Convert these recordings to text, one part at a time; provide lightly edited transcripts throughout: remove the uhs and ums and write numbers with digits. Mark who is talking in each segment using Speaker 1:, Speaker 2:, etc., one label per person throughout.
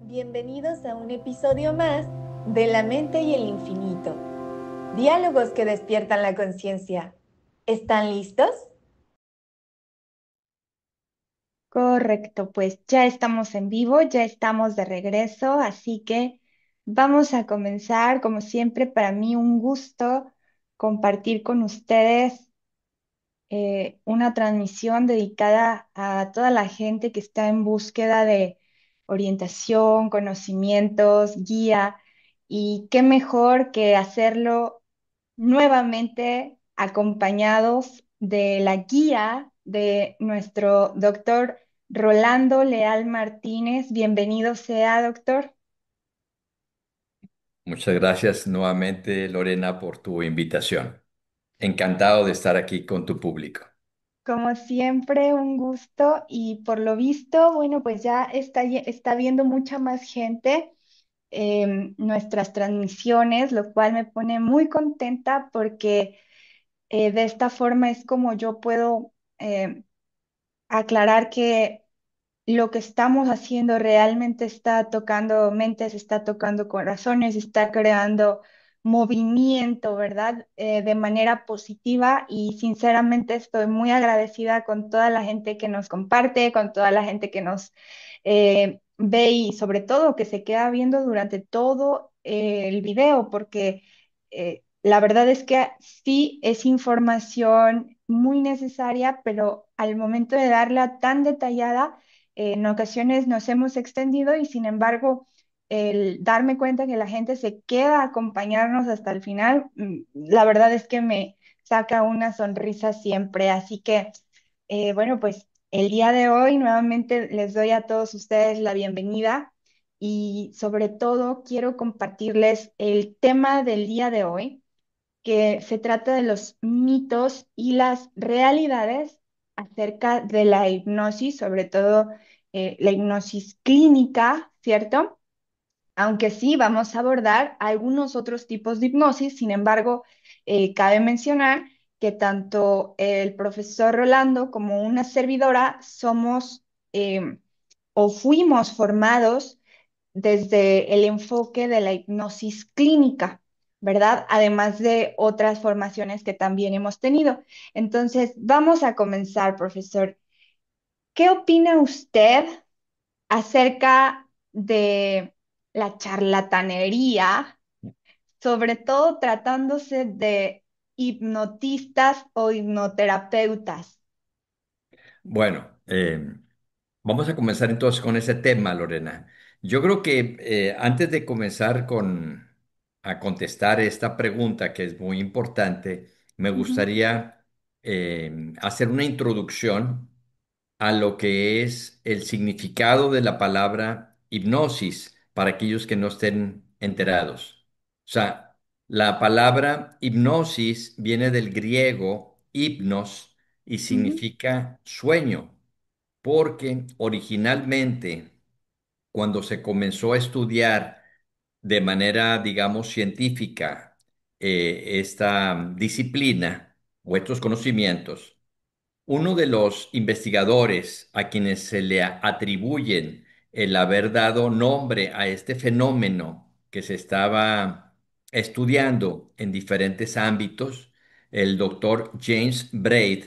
Speaker 1: Bienvenidos a un episodio más de La mente y el infinito. Diálogos que despiertan la conciencia. ¿Están listos?
Speaker 2: Correcto, pues ya estamos en vivo, ya estamos de regreso, así que vamos a comenzar. Como siempre, para mí un gusto compartir con ustedes una transmisión dedicada a toda la gente que está en búsqueda de orientación, conocimientos, guía, y qué mejor que hacerlo nuevamente acompañados de la guía de nuestro doctor Rolando Leal Martínez. Bienvenido sea, doctor.
Speaker 3: Muchas gracias nuevamente, Lorena, por tu invitación. Encantado de estar aquí con tu público.
Speaker 2: Como siempre, un gusto y por lo visto, bueno, pues ya está viendo mucha más gente nuestras transmisiones, lo cual me pone muy contenta porque de esta forma es como yo puedo aclarar que lo que estamos haciendo realmente está tocando mentes, está tocando corazones, está creando movimiento, ¿verdad? De manera positiva y sinceramente estoy muy agradecida con toda la gente que nos comparte, con toda la gente que nos ve y sobre todo que se queda viendo durante todo el video, porque la verdad es que sí es información muy necesaria, pero al momento de darla tan detallada, en ocasiones nos hemos extendido y sin embargo, el darme cuenta que la gente se queda a acompañarnos hasta el final, la verdad es que me saca una sonrisa siempre. Así que, bueno, pues el día de hoy nuevamente les doy a todos ustedes la bienvenida y sobre todo quiero compartirles el tema del día de hoy, que se trata de los mitos y las realidades acerca de la hipnosis, sobre todo la hipnosis clínica, ¿cierto? Aunque sí vamos a abordar algunos otros tipos de hipnosis. Sin embargo, cabe mencionar que tanto el profesor Rolando como una servidora somos o fuimos formados desde el enfoque de la hipnosis clínica, ¿verdad? Además de otras formaciones que también hemos tenido. Entonces, vamos a comenzar, profesor. ¿Qué opina usted acerca de la charlatanería, sobre todo tratándose de hipnotistas o hipnoterapeutas?
Speaker 3: Bueno, vamos a comenzar entonces con ese tema, Lorena. Yo creo que antes de comenzar a contestar esta pregunta, que es muy importante, me
Speaker 2: Ujú,
Speaker 3: gustaría hacer una introducción a lo que es el significado de la palabra hipnosis para aquellos que no estén enterados. O sea, la palabra hipnosis viene del griego hipnos y
Speaker 2: ujú,
Speaker 3: significa sueño, porque originalmente cuando se comenzó a estudiar de manera, digamos, científica esta disciplina o estos conocimientos, uno de los investigadores a quienes se le atribuyen el haber dado nombre a este fenómeno que se estaba estudiando en diferentes ámbitos, el doctor James Braid,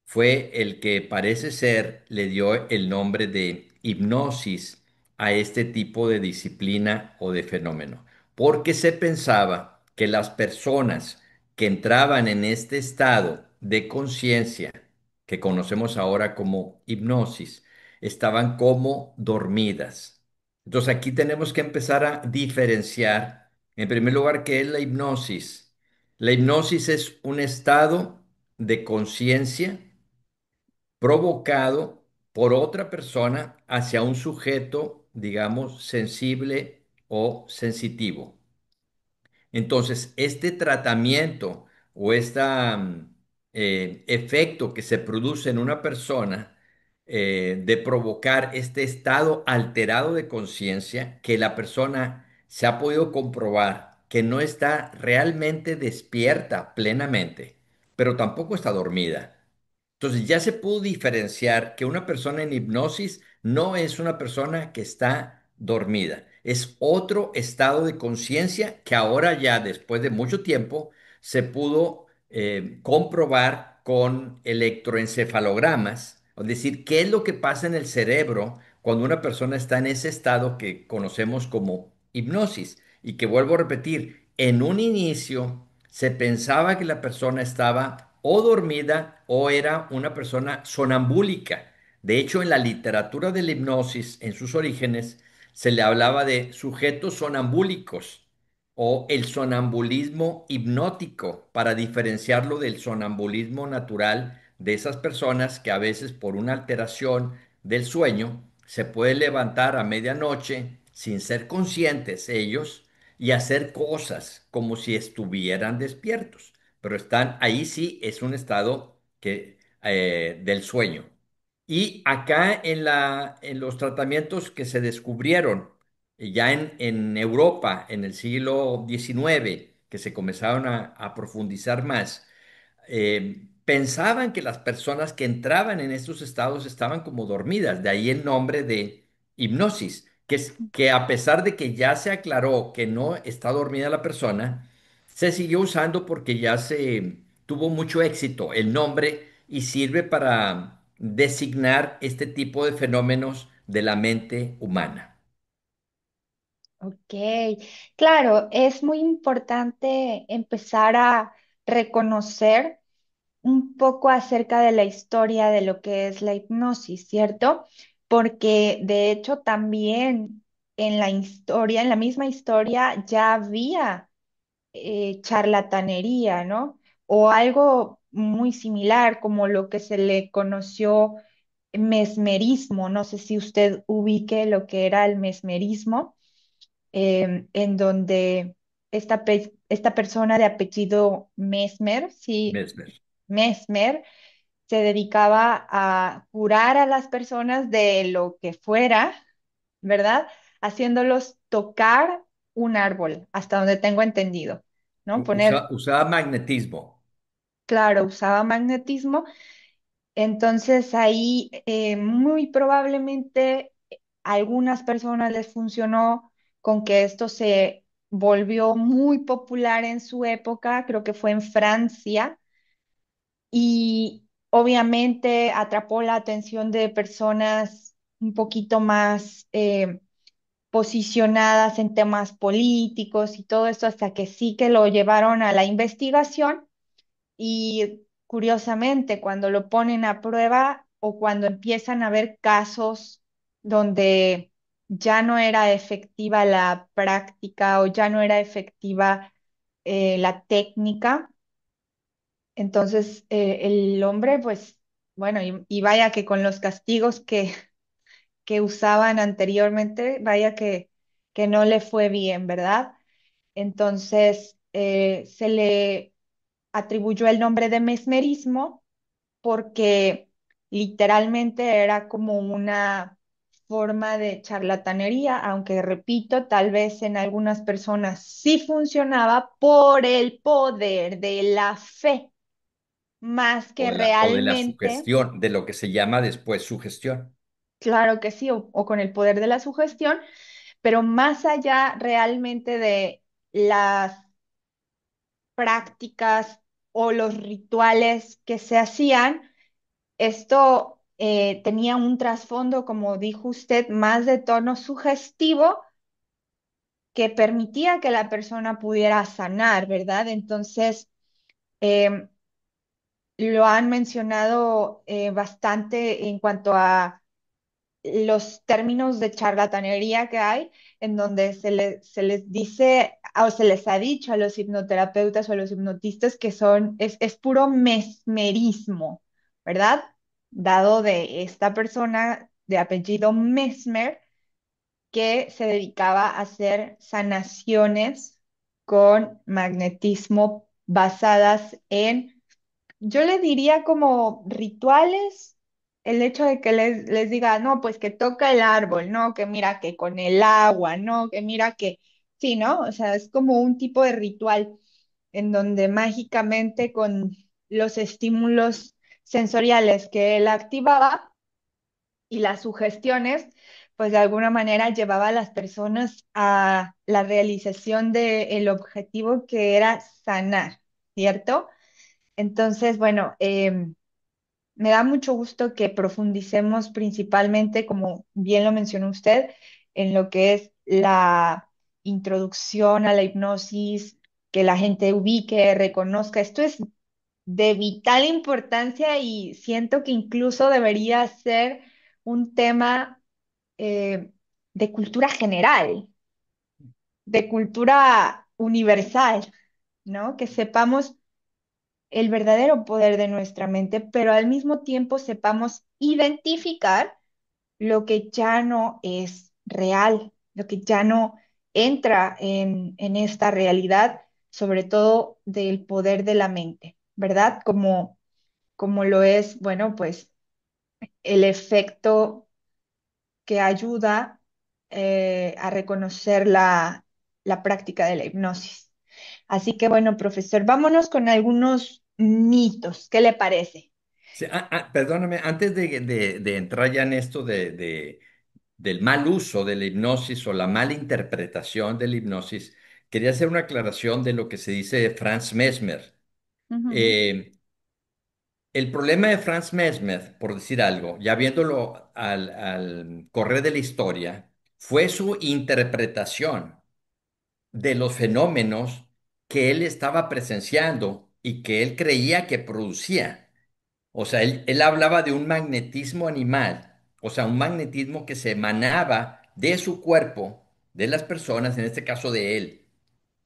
Speaker 3: fue el que parece ser le dio el nombre de hipnosis a este tipo de disciplina o de fenómeno, porque se pensaba que las personas que entraban en este estado de conciencia, que conocemos ahora como hipnosis, estaban como dormidas. Entonces aquí tenemos que empezar a diferenciar, en primer lugar, qué es la hipnosis. La hipnosis es un estado de conciencia provocado por otra persona hacia un sujeto, digamos, sensible o sensitivo. Entonces, este tratamiento o este efecto que se produce en una persona de provocar este estado alterado de conciencia, que la persona se ha podido comprobar que no está realmente despierta plenamente, pero tampoco está dormida. Entonces ya se pudo diferenciar que una persona en hipnosis no es una persona que está dormida. Es otro estado de conciencia que ahora ya, después de mucho tiempo, se pudo comprobar con electroencefalogramas, es decir, qué es lo que pasa en el cerebro cuando una persona está en ese estado que conocemos como hipnosis. Y que vuelvo a repetir, en un inicio se pensaba que la persona estaba o dormida o era una persona sonambúlica. De hecho, en la literatura de la hipnosis, en sus orígenes, se le hablaba de sujetos sonambúlicos o el sonambulismo hipnótico para diferenciarlo del sonambulismo natural de esas personas que a veces por una alteración del sueño se pueden levantar a medianoche sin ser conscientes ellos y hacer cosas como si estuvieran despiertos, pero están ahí sí es un estado del sueño. Y acá en los tratamientos que se descubrieron ya en Europa en el siglo XIX, que se comenzaron a profundizar más, pensaban que las personas que entraban en estos estados estaban como dormidas, de ahí el nombre de hipnosis, que a pesar de que ya se aclaró que no está dormida la persona, se siguió usando porque ya se tuvo mucho éxito el nombre y sirve para designar este tipo de fenómenos de la mente humana.
Speaker 2: Ok, claro, es muy importante empezar a reconocer un poco acerca de la historia de lo que es la hipnosis, ¿cierto? Porque de hecho también en la historia, en la misma historia, ya había charlatanería, ¿no? O algo muy similar como lo que se le conoció mesmerismo. No sé si usted ubique lo que era el mesmerismo, en donde esta persona de apellido Mesmer, sí,
Speaker 3: Mesmer.
Speaker 2: Mesmer, se dedicaba a curar a las personas de lo que fuera, ¿verdad? Haciéndolos tocar un árbol, hasta donde tengo entendido, ¿no? Poner,
Speaker 3: Usaba magnetismo.
Speaker 2: claro, usaba magnetismo. Entonces ahí muy probablemente a algunas personas les funcionó con que esto se volvió muy popular en su época, creo que fue en Francia, y obviamente atrapó la atención de personas un poquito más posicionadas en temas políticos y todo esto hasta que sí que lo llevaron a la investigación y curiosamente cuando lo ponen a prueba o cuando empiezan a ver casos donde ya no era efectiva la práctica o ya no era efectiva la técnica, entonces el hombre pues bueno, y vaya que con los castigos que usaban anteriormente, vaya que no le fue bien, ¿verdad? Entonces se le atribuyó el nombre de mesmerismo porque literalmente era como una forma de charlatanería, aunque repito, tal vez en algunas personas sí funcionaba por el poder de la fe, más que
Speaker 3: O de la
Speaker 2: realmente,
Speaker 3: sugestión, de lo que se llama después sugestión.
Speaker 2: claro que sí, o con el poder de la sugestión, pero más allá realmente de las prácticas o los rituales que se hacían, esto tenía un trasfondo, como dijo usted, más de tono sugestivo que permitía que la persona pudiera sanar, ¿verdad? Entonces, em, lo han mencionado bastante en cuanto a los términos de charlatanería que hay, en donde se les dice o se les ha dicho a los hipnoterapeutas o a los hipnotistas que es puro mesmerismo, ¿verdad? Dado de esta persona de apellido Mesmer que se dedicaba a hacer sanaciones con magnetismo basadas en yo le diría como rituales, el hecho de que les diga, no, pues que toca el árbol, no, que mira que con el agua, no, que mira que, sí, ¿no? O sea, es como un tipo de ritual en donde mágicamente con los estímulos sensoriales que él activaba y las sugestiones, pues de alguna manera llevaba a las personas a la realización del objetivo que era sanar, ¿cierto? Entonces, bueno, me da mucho gusto que profundicemos principalmente, como bien lo mencionó usted, en lo que es la introducción a la hipnosis, que la gente ubique, reconozca. Esto es de vital importancia y siento que incluso debería ser un tema de cultura general, de cultura universal, ¿no? Que sepamos el verdadero poder de nuestra mente, pero al mismo tiempo sepamos identificar lo que ya no es real, lo que ya no entra en esta realidad, sobre todo del poder de la mente, ¿verdad? Como lo es, bueno, pues el efecto que ayuda a reconocer la práctica de la hipnosis. Así que bueno, profesor, vámonos con algunos mitos. ¿Qué le parece?
Speaker 3: Sí, perdóname, antes de entrar ya en esto del mal uso de la hipnosis o la mala interpretación de la hipnosis, quería hacer una aclaración de lo que se dice de Franz Mesmer.
Speaker 2: Ujú,
Speaker 3: Eh, el problema de Franz Mesmer, por decir algo, ya viéndolo al correr de la historia, fue su interpretación de los fenómenos que él estaba presenciando y que él creía que producía. O sea, él hablaba de un magnetismo animal, o sea, un magnetismo que se emanaba de su cuerpo, de las personas, en este caso de él,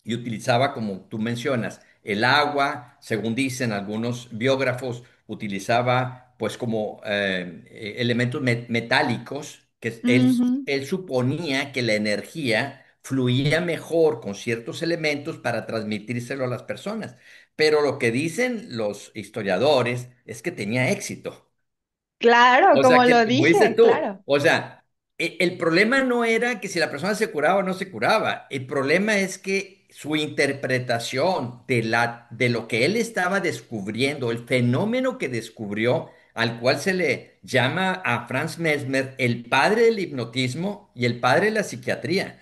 Speaker 3: y utilizaba, como tú mencionas, el agua, según dicen algunos biógrafos, utilizaba pues como elementos metálicos, que
Speaker 2: ujú,
Speaker 3: él suponía que la energía fluía mejor con ciertos elementos para transmitírselo a las personas. Pero lo que dicen los historiadores es que tenía éxito.
Speaker 2: claro,
Speaker 3: O sea,
Speaker 2: como
Speaker 3: que
Speaker 2: lo
Speaker 3: como dices
Speaker 2: dije,
Speaker 3: tú,
Speaker 2: claro.
Speaker 3: o sea, el problema no era que si la persona se curaba o no se curaba, el problema es que su interpretación de lo que él estaba descubriendo, el fenómeno que descubrió, al cual se le llama a Franz Mesmer el padre del hipnotismo y el padre de la psiquiatría.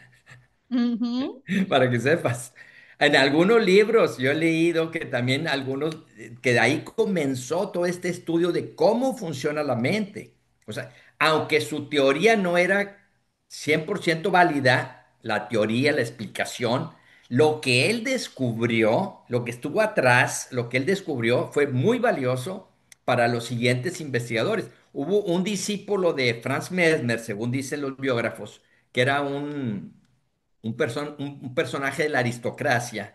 Speaker 2: Ujú,
Speaker 3: Para que sepas. En algunos libros yo he leído que también algunos, que de ahí comenzó todo este estudio de cómo funciona la mente. O sea, aunque su teoría no era 100% válida, la teoría, la explicación, lo que él descubrió, lo que estuvo atrás, lo que él descubrió fue muy valioso para los siguientes investigadores. Hubo un discípulo de Franz Mesmer, según dicen los biógrafos, que era un personaje de la aristocracia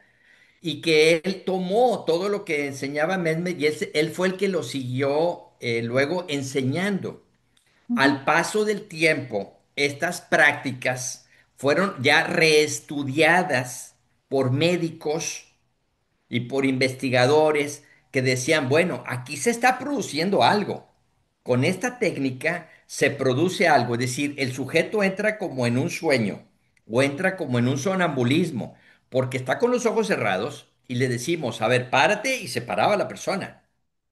Speaker 3: y que él tomó todo lo que enseñaba Mesmer y él fue el que lo siguió luego enseñando.
Speaker 2: ujú,
Speaker 3: Al paso del tiempo, estas prácticas fueron ya reestudiadas por médicos y por investigadores que decían, bueno, aquí se está produciendo algo. Con esta técnica se produce algo, es decir, el sujeto entra como en un sueño o entra como en un sonambulismo, porque está con los ojos cerrados y le decimos, a ver, párate y se paraba la persona.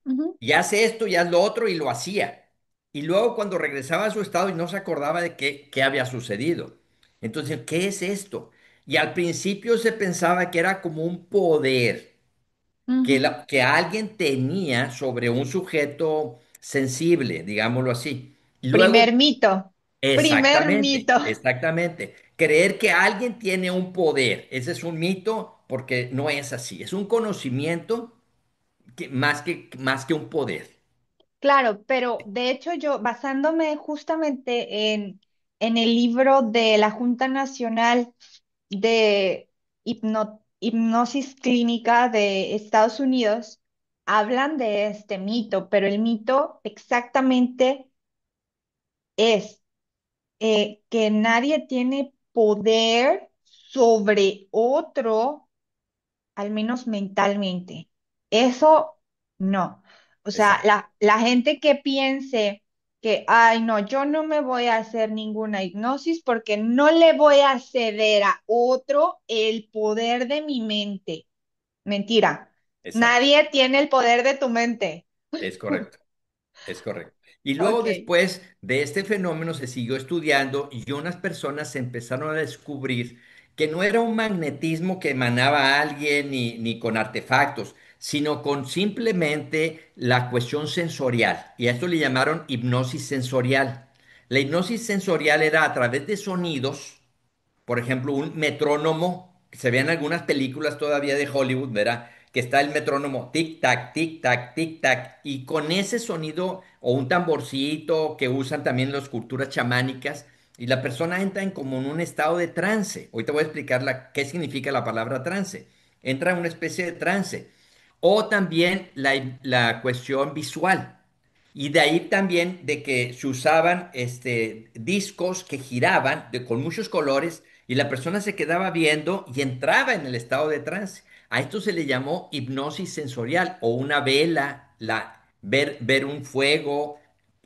Speaker 2: ujú,
Speaker 3: Y hace esto y haz lo otro y lo hacía. Y luego cuando regresaba a su estado y no se acordaba de qué había sucedido. Entonces, ¿qué es esto? Y al principio se pensaba que era como un poder
Speaker 2: ujú.
Speaker 3: que alguien tenía sobre un sujeto sensible, digámoslo así. Y
Speaker 2: Primer
Speaker 3: luego,
Speaker 2: mito, primer
Speaker 3: exactamente,
Speaker 2: mito.
Speaker 3: exactamente, creer que alguien tiene un poder, ese es un mito porque no es así, es un conocimiento más que un poder.
Speaker 2: Claro, pero de hecho yo, basándome justamente en el libro de la Junta Nacional de Hipnosis Clínica de Estados Unidos, hablan de este mito, pero el mito exactamente es que nadie tiene poder sobre otro, al menos mentalmente. Eso no. O sea,
Speaker 3: Exacto,
Speaker 2: la gente que piense que, ay, no, yo no me voy a hacer ninguna hipnosis porque no le voy a ceder a otro el poder de mi mente. Mentira.
Speaker 3: exacto,
Speaker 2: Nadie tiene el poder de tu mente.
Speaker 3: es correcto, es correcto. Y luego
Speaker 2: Ok.
Speaker 3: después de este fenómeno se siguió estudiando y unas personas se empezaron a descubrir que no era un magnetismo que emanaba a alguien ni con artefactos, sino con simplemente la cuestión sensorial. Y a esto le llamaron hipnosis sensorial. La hipnosis sensorial era a través de sonidos, por ejemplo, un metrónomo, que se ve en algunas películas todavía de Hollywood, ¿verdad? Que está el metrónomo tic-tac, tic-tac, tic-tac, y con ese sonido, o un tamborcito que usan también las culturas chamánicas, y la persona entra en como en un estado de trance. Hoy te voy a explicar qué significa la palabra trance. Entra en una especie de trance. O también la cuestión visual. Y de ahí también de que se usaban discos que giraban con muchos colores y la persona se quedaba viendo y entraba en el estado de trance. A esto se le llamó hipnosis sensorial o una vela, ver un fuego,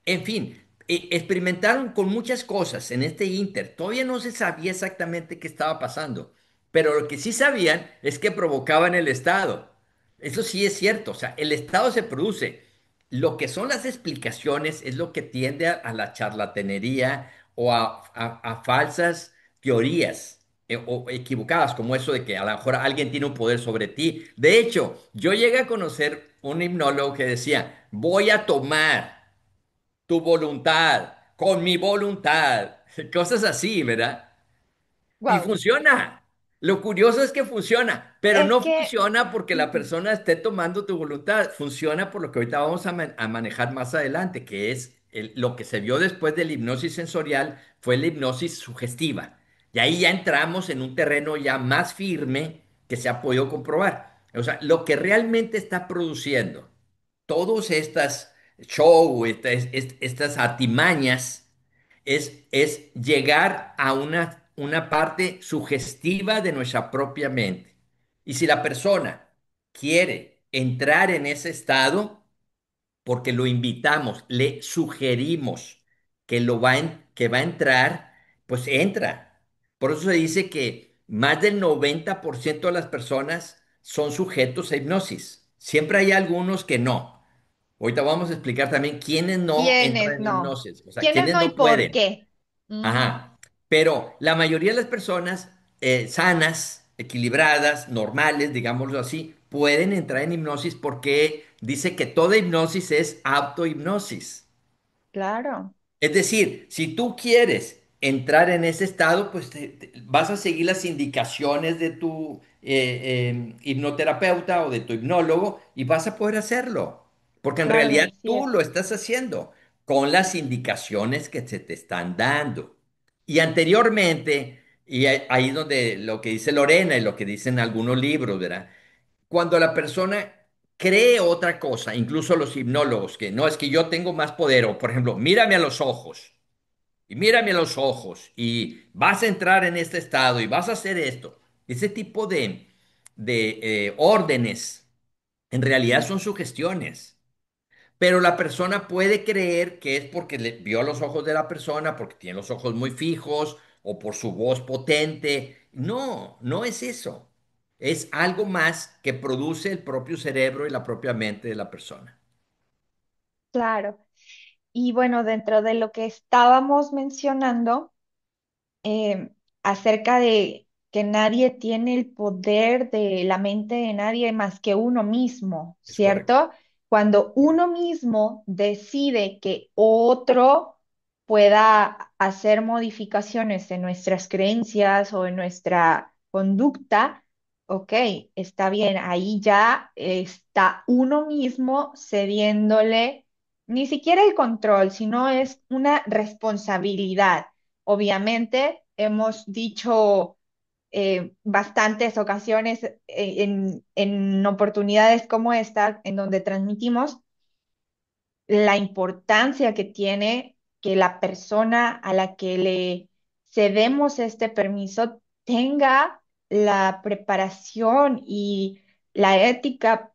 Speaker 3: en fin, experimentaron con muchas cosas en este inter. Todavía no se sabía exactamente qué estaba pasando, pero lo que sí sabían es que provocaban el estado. Eso sí es cierto, o sea, el estado se produce. Lo que son las explicaciones es lo que tiende a la charlatanería o a falsas teorías o equivocadas, como eso de que a lo mejor alguien tiene un poder sobre ti. De hecho, yo llegué a conocer un hipnólogo que decía, voy a tomar tu voluntad con mi voluntad, cosas así, ¿verdad? Y
Speaker 2: Wow.
Speaker 3: funciona. Lo curioso es que funciona, pero
Speaker 2: Es
Speaker 3: no
Speaker 2: que,
Speaker 3: funciona porque la
Speaker 2: ujú,
Speaker 3: persona esté tomando tu voluntad. Funciona por lo que ahorita vamos a manejar más adelante, que es lo que se vio después de la hipnosis sensorial fue la hipnosis sugestiva. Y ahí ya entramos en un terreno ya más firme que se ha podido comprobar. O sea, lo que realmente está produciendo todos estas estas artimañas es llegar a una parte sugestiva de nuestra propia mente. Y si la persona quiere entrar en ese estado, porque lo invitamos, le sugerimos que va a entrar, pues entra. Por eso se dice que más del 90% de las personas son sujetos a hipnosis. Siempre hay algunos que no. Ahorita vamos a explicar también quiénes no entran
Speaker 2: ¿quiénes
Speaker 3: en
Speaker 2: no?
Speaker 3: hipnosis, o sea,
Speaker 2: ¿Quiénes
Speaker 3: quiénes
Speaker 2: no y
Speaker 3: no
Speaker 2: por
Speaker 3: pueden.
Speaker 2: qué? Ujú.
Speaker 3: Ajá. Pero la mayoría de las personas sanas, equilibradas, normales, digámoslo así, pueden entrar en hipnosis porque dice que toda hipnosis es autohipnosis.
Speaker 2: Claro,
Speaker 3: Es decir, si tú quieres entrar en ese estado, pues vas a seguir las indicaciones de tu hipnoterapeuta o de tu hipnólogo y vas a poder hacerlo. Porque en
Speaker 2: claro,
Speaker 3: realidad
Speaker 2: así
Speaker 3: tú
Speaker 2: es.
Speaker 3: lo estás haciendo con las indicaciones que se te están dando. Y anteriormente, y ahí donde lo que dice Lorena y lo que dicen algunos libros, ¿verdad? Cuando la persona cree otra cosa, incluso los hipnólogos, que no es que yo tengo más poder, o por ejemplo, mírame a los ojos, y mírame a los ojos, y vas a entrar en este estado, y vas a hacer esto. Ese tipo de órdenes, en realidad son sugestiones. Pero la persona puede creer que es porque vio los ojos de la persona, porque tiene los ojos muy fijos o por su voz potente. No, no es eso. Es algo más que produce el propio cerebro y la propia mente de la persona.
Speaker 2: Claro. Y bueno, dentro de lo que estábamos mencionando, eh, acerca de que nadie tiene el poder de la mente de nadie más que uno mismo,
Speaker 3: Es correcto.
Speaker 2: ¿cierto? Cuando uno mismo decide que otro pueda hacer modificaciones en nuestras creencias o en nuestra conducta, ok, está bien, ahí ya está uno mismo cediéndole ni siquiera el control, sino es una responsabilidad. Obviamente, hemos dicho bastantes ocasiones en oportunidades como esta, en donde transmitimos la importancia que tiene que la persona a la que le cedemos este permiso tenga la preparación y la ética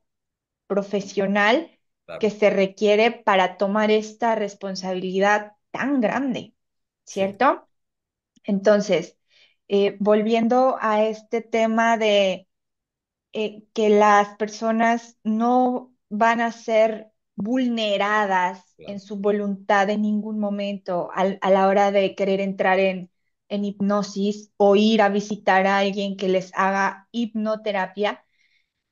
Speaker 2: profesional que
Speaker 3: Claro.
Speaker 2: se requiere para tomar esta responsabilidad tan grande,
Speaker 3: Sí,
Speaker 2: ¿cierto? Entonces, volviendo a este tema de que las personas no van a ser vulneradas en
Speaker 3: Claro.
Speaker 2: su voluntad en ningún momento a la hora de querer entrar en hipnosis o ir a visitar a alguien que les haga hipnoterapia,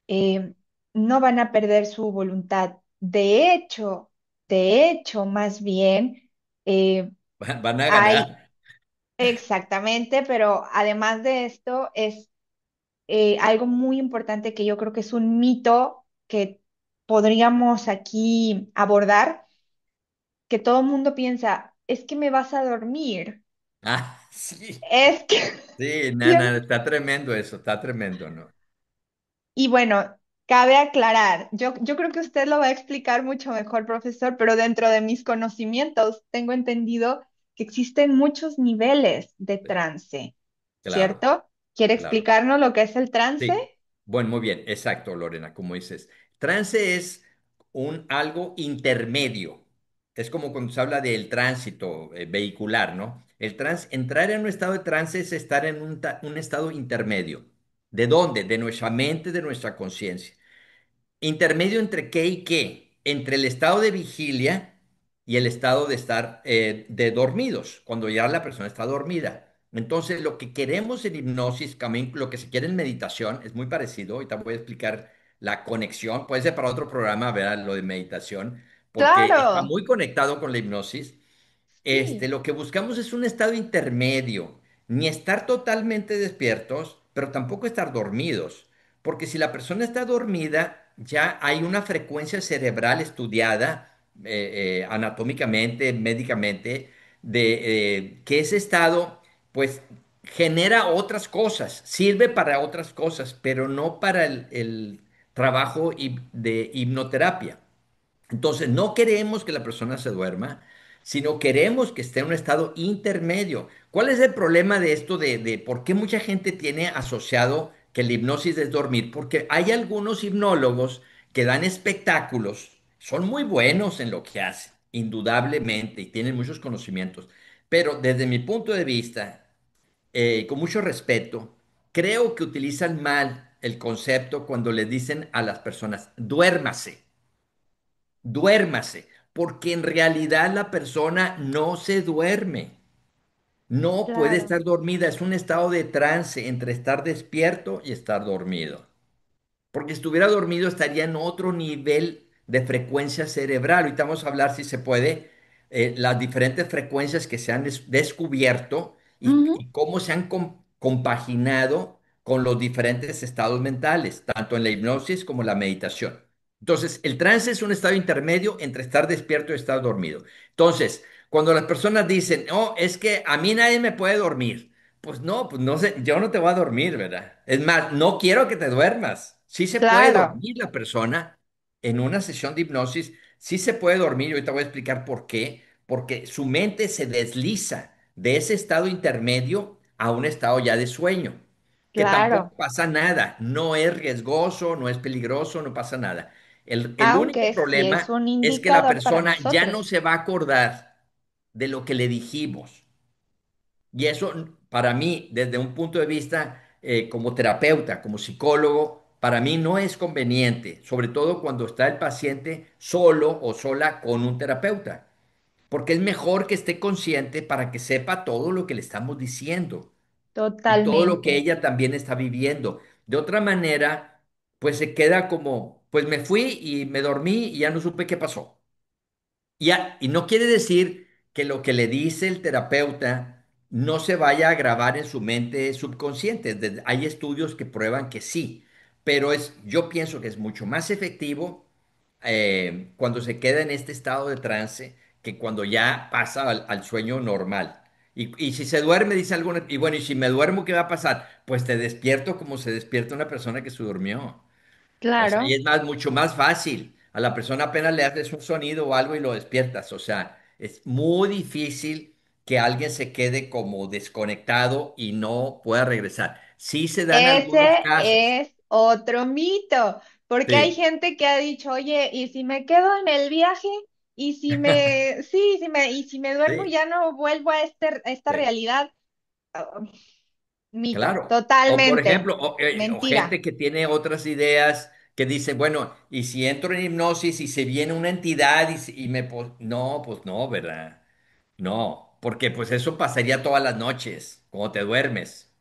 Speaker 2: eh, no van a perder su voluntad. De hecho, más bien, eh,
Speaker 3: Van a ganar.
Speaker 2: hay exactamente, pero además de esto es algo muy importante que yo creo que es un mito que podríamos aquí abordar, que todo el mundo piensa, es que me vas a dormir,
Speaker 3: Ah, sí.
Speaker 2: es que
Speaker 3: Sí,
Speaker 2: siempre.
Speaker 3: nana, está tremendo eso, está tremendo, ¿no?
Speaker 2: Y bueno, cabe aclarar, yo creo que usted lo va a explicar mucho mejor, profesor, pero dentro de mis conocimientos tengo entendido que existen muchos niveles de
Speaker 3: Sí,
Speaker 2: trance,
Speaker 3: claro,
Speaker 2: ¿cierto? ¿Quiere
Speaker 3: claro.
Speaker 2: explicarnos lo que es el trance?
Speaker 3: Sí, bueno, muy bien, exacto, Lorena, como dices. Trance es un algo intermedio. Es como cuando se habla del tránsito vehicular, ¿no? Entrar en un estado de trance es estar en un estado intermedio. ¿De dónde? De nuestra mente, de nuestra conciencia. ¿Intermedio entre qué y qué? Entre el estado de vigilia y el estado de estar de dormidos, cuando ya la persona está dormida. Entonces, lo que queremos en hipnosis, también lo que se quiere en meditación, es muy parecido. Ahorita voy a explicar la conexión. Puede ser para otro programa, ver lo de meditación, porque está
Speaker 2: Claro,
Speaker 3: muy conectado con la hipnosis.
Speaker 2: sí,
Speaker 3: Lo que buscamos es un estado intermedio, ni estar totalmente despiertos, pero tampoco estar dormidos, porque si la persona está dormida, ya hay una frecuencia cerebral estudiada anatómicamente, médicamente, de que ese estado, pues, genera otras cosas, sirve para otras cosas, pero no para el trabajo de hipnoterapia. Entonces, no queremos que la persona se duerma, sino queremos que esté en un estado intermedio. ¿Cuál es el problema de esto de por qué mucha gente tiene asociado que la hipnosis es dormir? Porque hay algunos hipnólogos que dan espectáculos, son muy buenos en lo que hacen, indudablemente, y tienen muchos conocimientos, pero desde mi punto de vista, con mucho respeto, creo que utilizan mal el concepto cuando le dicen a las personas, duérmase. Duérmase, porque en realidad la persona no se duerme, no puede
Speaker 2: claro.
Speaker 3: estar dormida, es un estado de trance entre estar despierto y estar dormido. Porque si estuviera dormido estaría en otro nivel de frecuencia cerebral. Ahorita vamos a hablar si se puede, las diferentes frecuencias que se han descubierto
Speaker 2: Ujú,
Speaker 3: y cómo se han compaginado con los diferentes estados mentales, tanto en la hipnosis como en la meditación. Entonces, el trance es un estado intermedio entre estar despierto y estar dormido. Entonces, cuando las personas dicen, oh, es que a mí nadie me puede dormir. Pues no sé, yo no te voy a dormir, ¿verdad? Es más, no quiero que te duermas. Sí se puede
Speaker 2: claro,
Speaker 3: dormir la persona en una sesión de hipnosis, sí se puede dormir, y ahorita voy a explicar por qué, porque su mente se desliza de ese estado intermedio a un estado ya de sueño, que tampoco
Speaker 2: claro.
Speaker 3: pasa nada, no es riesgoso, no es peligroso, no pasa nada. El único
Speaker 2: Aunque sí es
Speaker 3: problema
Speaker 2: un
Speaker 3: es que la
Speaker 2: indicador para
Speaker 3: persona ya no
Speaker 2: nosotros.
Speaker 3: se va a acordar de lo que le dijimos. Y eso, para mí, desde un punto de vista como terapeuta, como psicólogo, para mí no es conveniente, sobre todo cuando está el paciente solo o sola con un terapeuta, porque es mejor que esté consciente para que sepa todo lo que le estamos diciendo y todo lo que
Speaker 2: Totalmente.
Speaker 3: ella también está viviendo. De otra manera, pues se queda como, pues me fui y me dormí y ya no supe qué pasó. Y no quiere decir que lo que le dice el terapeuta no se vaya a grabar en su mente subconsciente. Hay estudios que prueban que sí, pero yo pienso que es mucho más efectivo cuando se queda en este estado de trance que cuando ya pasa al sueño normal. Y si se duerme, dice alguno, y bueno, y si me duermo, ¿qué va a pasar? Pues te despierto como se despierta una persona que se durmió. O sea, y
Speaker 2: Claro.
Speaker 3: es más, mucho más fácil. A la persona apenas le haces un sonido o algo y lo despiertas. O sea, es muy difícil que alguien se quede como desconectado y no pueda regresar. Sí se dan algunos
Speaker 2: Ese
Speaker 3: casos.
Speaker 2: es otro mito, porque hay
Speaker 3: Sí,
Speaker 2: gente que ha dicho, oye, ¿y si me quedo en el viaje? ¿Y si me, sí, y si me duermo
Speaker 3: sí,
Speaker 2: ya no vuelvo a esta
Speaker 3: sí,
Speaker 2: realidad? Ah, mito,
Speaker 3: claro. O por
Speaker 2: totalmente.
Speaker 3: ejemplo, o gente
Speaker 2: Mentira.
Speaker 3: que tiene otras ideas que dicen, bueno, y si entro en hipnosis y se viene una entidad y me... No, pues no, ¿verdad? No, porque pues eso pasaría todas las noches, cuando te duermes.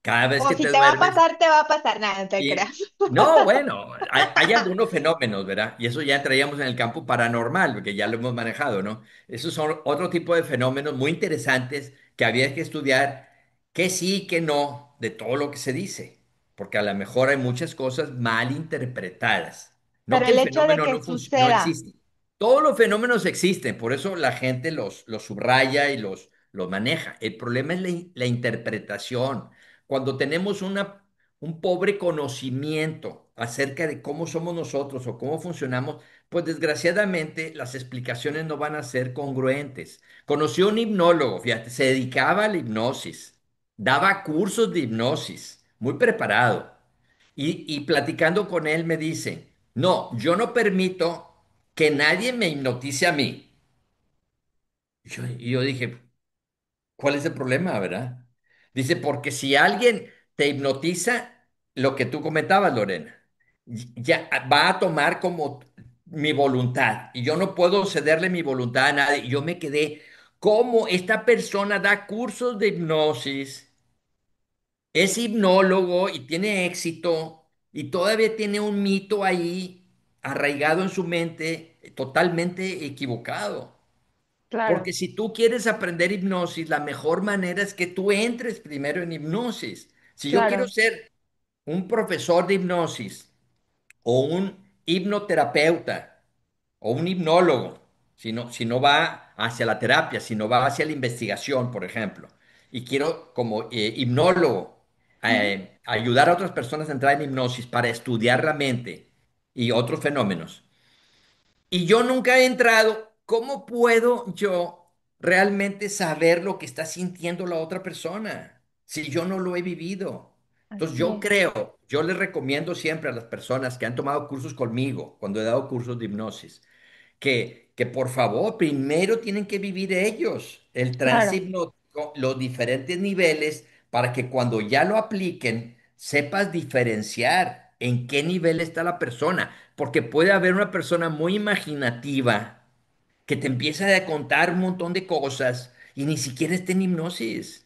Speaker 3: Cada vez
Speaker 2: O
Speaker 3: que
Speaker 2: si
Speaker 3: te
Speaker 2: te va a
Speaker 3: duermes.
Speaker 2: pasar, te va a pasar, nada, no te
Speaker 3: Y
Speaker 2: creas.
Speaker 3: no, bueno, hay algunos fenómenos, ¿verdad? Y eso ya entraríamos en el campo paranormal, porque ya lo hemos manejado, ¿no? Esos son otro tipo de fenómenos muy interesantes que había que estudiar, que sí, que no, de todo lo que se dice, porque a lo mejor hay muchas cosas mal interpretadas. No
Speaker 2: Pero
Speaker 3: que
Speaker 2: el
Speaker 3: el
Speaker 2: hecho de
Speaker 3: fenómeno
Speaker 2: que
Speaker 3: no
Speaker 2: suceda,
Speaker 3: existe. Todos los fenómenos existen, por eso la gente los subraya y los maneja. El problema es la interpretación. Cuando tenemos un pobre conocimiento acerca de cómo somos nosotros o cómo funcionamos, pues desgraciadamente las explicaciones no van a ser congruentes. Conocí a un hipnólogo, fíjate, se dedicaba a la hipnosis, daba cursos de hipnosis, muy preparado. Y platicando con él me dice, no, yo no permito que nadie me hipnotice a mí. Y yo dije, ¿cuál es el problema, verdad? Dice, porque si alguien te hipnotiza, lo que tú comentabas, Lorena, ya va a tomar como mi voluntad y yo no puedo cederle mi voluntad a nadie. Y yo me quedé, ¿cómo esta persona da cursos de hipnosis, es hipnólogo y tiene éxito y todavía tiene un mito ahí arraigado en su mente totalmente equivocado? Porque
Speaker 2: claro,
Speaker 3: si tú quieres aprender hipnosis, la mejor manera es que tú entres primero en hipnosis. Si yo quiero
Speaker 2: claro,
Speaker 3: ser un profesor de hipnosis o un hipnoterapeuta o un hipnólogo, si no va hacia la terapia, si no va hacia la investigación, por ejemplo, y quiero como hipnólogo
Speaker 2: ujú,
Speaker 3: ayudar a otras personas a entrar en hipnosis para estudiar la mente y otros fenómenos y yo nunca he entrado, ¿cómo puedo yo realmente saber lo que está sintiendo la otra persona si yo no lo he vivido? Entonces
Speaker 2: así
Speaker 3: yo
Speaker 2: es,
Speaker 3: creo, yo les recomiendo siempre a las personas que han tomado cursos conmigo, cuando he dado cursos de hipnosis, que por favor primero tienen que vivir ellos el trance
Speaker 2: claro,
Speaker 3: hipnótico, los diferentes niveles, para que cuando ya lo apliquen, sepas diferenciar en qué nivel está la persona, porque puede haber una persona muy imaginativa que te empieza a contar un montón de cosas y ni siquiera está en hipnosis.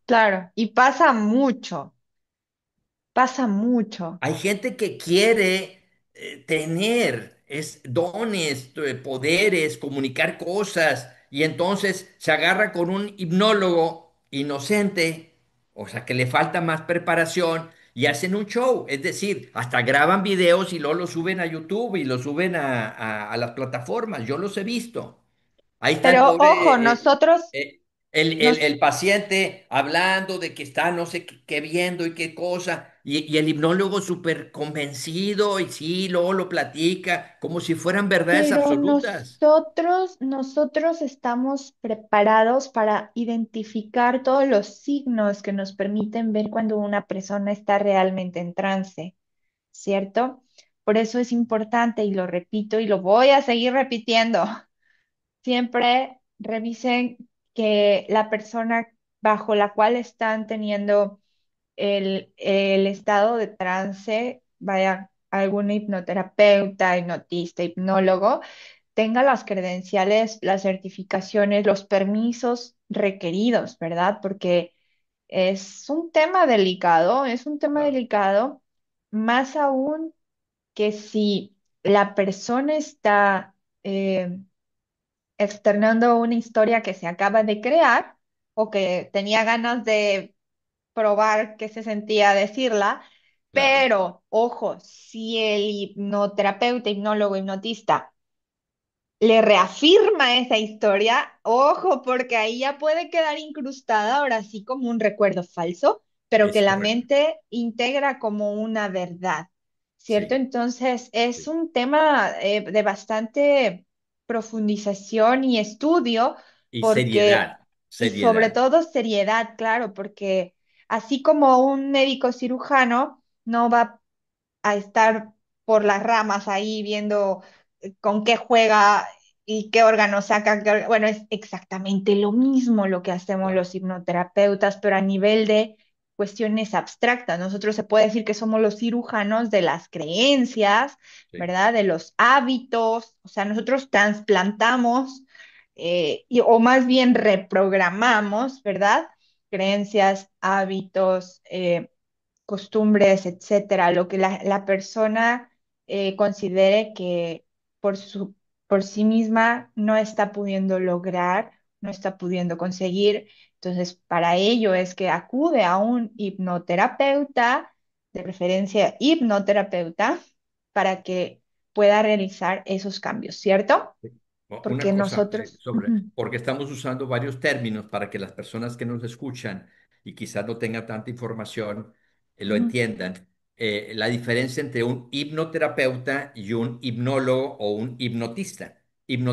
Speaker 2: claro. Y pasa mucho.
Speaker 3: Hay gente que quiere tener dones, poderes, comunicar cosas, y entonces se agarra con un hipnólogo inocente, o sea, que le falta más preparación, y hacen un show. Es decir, hasta graban videos y luego los suben a YouTube y los suben a las plataformas. Yo los he visto. Ahí está el
Speaker 2: Pero
Speaker 3: pobre,
Speaker 2: ojo,
Speaker 3: eh, el paciente hablando de que está no sé qué viendo y qué cosa, y el hipnólogo súper convencido y sí, luego lo platica como si fueran verdades
Speaker 2: pero
Speaker 3: absolutas.
Speaker 2: nosotros estamos preparados para identificar todos los signos que nos permiten ver cuando una persona está realmente en trance, ¿cierto? Por eso es importante, y lo repito y lo voy a seguir repitiendo, siempre revisen que la persona bajo la cual están teniendo el estado de trance, vaya algún hipnoterapeuta, hipnotista, hipnólogo, tenga las credenciales, las certificaciones, los permisos requeridos, ¿verdad? Porque es un tema
Speaker 3: Claro,
Speaker 2: delicado, más aún que si la persona está externando una historia que se acaba de crear o que tenía ganas de probar qué se sentía decirla,
Speaker 3: claro.
Speaker 2: pero ojo, si el hipnoterapeuta, hipnólogo, hipnotista le reafirma esa historia, ojo, porque ahí ya puede quedar incrustada ahora sí como un recuerdo falso, pero que
Speaker 3: Es
Speaker 2: la
Speaker 3: correcto.
Speaker 2: mente integra como una verdad, ¿cierto?
Speaker 3: Sí,
Speaker 2: Entonces es
Speaker 3: sí.
Speaker 2: un tema de bastante profundización y estudio,
Speaker 3: Y
Speaker 2: porque,
Speaker 3: seriedad,
Speaker 2: y sobre
Speaker 3: seriedad.
Speaker 2: todo seriedad, claro, porque así como un médico cirujano no va a estar por las ramas ahí viendo con qué juega y qué órgano saca. Bueno, es exactamente lo mismo lo que hacemos
Speaker 3: Claro.
Speaker 2: los hipnoterapeutas, pero a nivel de cuestiones abstractas. Nosotros se puede decir que somos los cirujanos de las creencias,
Speaker 3: Sí.
Speaker 2: ¿verdad? De los hábitos, o sea, nosotros trasplantamos o más bien reprogramamos, ¿verdad? Creencias, hábitos, costumbres, etcétera, lo que la persona considere que por por sí misma no está pudiendo lograr, no está pudiendo conseguir. Entonces, para ello es que acude a un hipnoterapeuta, de preferencia hipnoterapeuta, para que pueda realizar esos cambios, ¿cierto?
Speaker 3: Una
Speaker 2: Porque
Speaker 3: cosa
Speaker 2: nosotros,
Speaker 3: sobre,
Speaker 2: ujú,
Speaker 3: porque estamos usando varios términos para que las personas que nos escuchan y quizás no tengan tanta información lo
Speaker 2: ujú.
Speaker 3: entiendan. La diferencia entre un hipnoterapeuta y un hipnólogo o un hipnotista.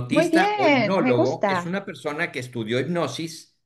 Speaker 2: Muy
Speaker 3: Hipnotista o
Speaker 2: bien, me
Speaker 3: hipnólogo es
Speaker 2: gusta.
Speaker 3: una persona que estudió hipnosis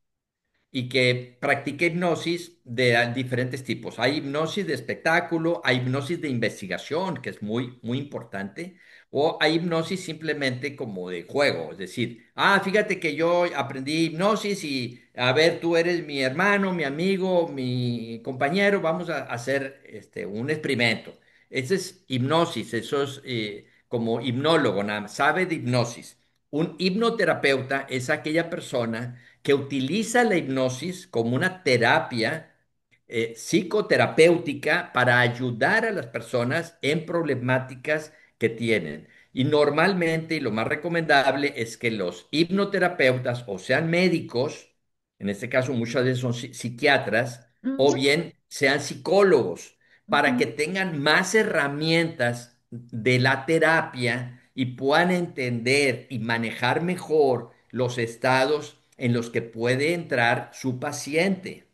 Speaker 3: y que practica hipnosis de diferentes tipos. Hay hipnosis de espectáculo, hay hipnosis de investigación, que es muy importante, o hay hipnosis simplemente como de juego, es decir, fíjate que yo aprendí hipnosis y a ver, tú eres mi hermano, mi amigo, mi compañero, vamos a hacer un experimento. Ese es hipnosis, eso es como hipnólogo, nada más, sabe de hipnosis. Un hipnoterapeuta es aquella persona que utiliza la hipnosis como una terapia psicoterapéutica para ayudar a las personas en problemáticas que tienen. Y normalmente, y lo más recomendable es que los hipnoterapeutas o sean médicos, en este caso muchas veces son psiquiatras, o
Speaker 2: Ujú,
Speaker 3: bien sean psicólogos, para que
Speaker 2: ujú.
Speaker 3: tengan más herramientas de la terapia y puedan entender y manejar mejor los estados en los que puede entrar su paciente,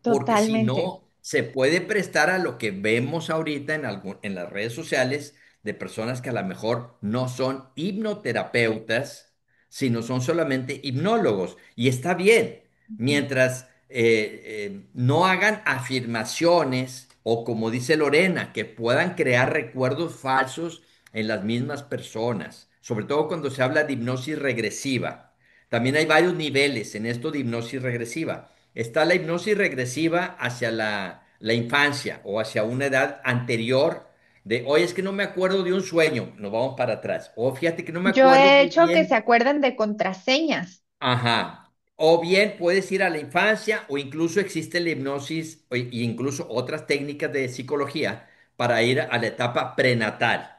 Speaker 3: porque si
Speaker 2: Totalmente.
Speaker 3: no, se puede prestar a lo que vemos ahorita en las redes sociales de personas que a lo mejor no son hipnoterapeutas, sino son solamente hipnólogos. Y está bien,
Speaker 2: Ujú.
Speaker 3: mientras no hagan afirmaciones o como dice Lorena, que puedan crear recuerdos falsos en las mismas personas, sobre todo cuando se habla de hipnosis regresiva. También hay varios niveles en esto de hipnosis regresiva. Está la hipnosis regresiva hacia la infancia o hacia una edad anterior de, oye, es que no me acuerdo de un sueño, nos vamos para atrás. O fíjate que no me
Speaker 2: Yo
Speaker 3: acuerdo
Speaker 2: he
Speaker 3: muy
Speaker 2: hecho que se
Speaker 3: bien.
Speaker 2: acuerden de contraseñas.
Speaker 3: Ajá. O bien puedes ir a la infancia o incluso existe la hipnosis e incluso otras técnicas de psicología para ir a la etapa prenatal,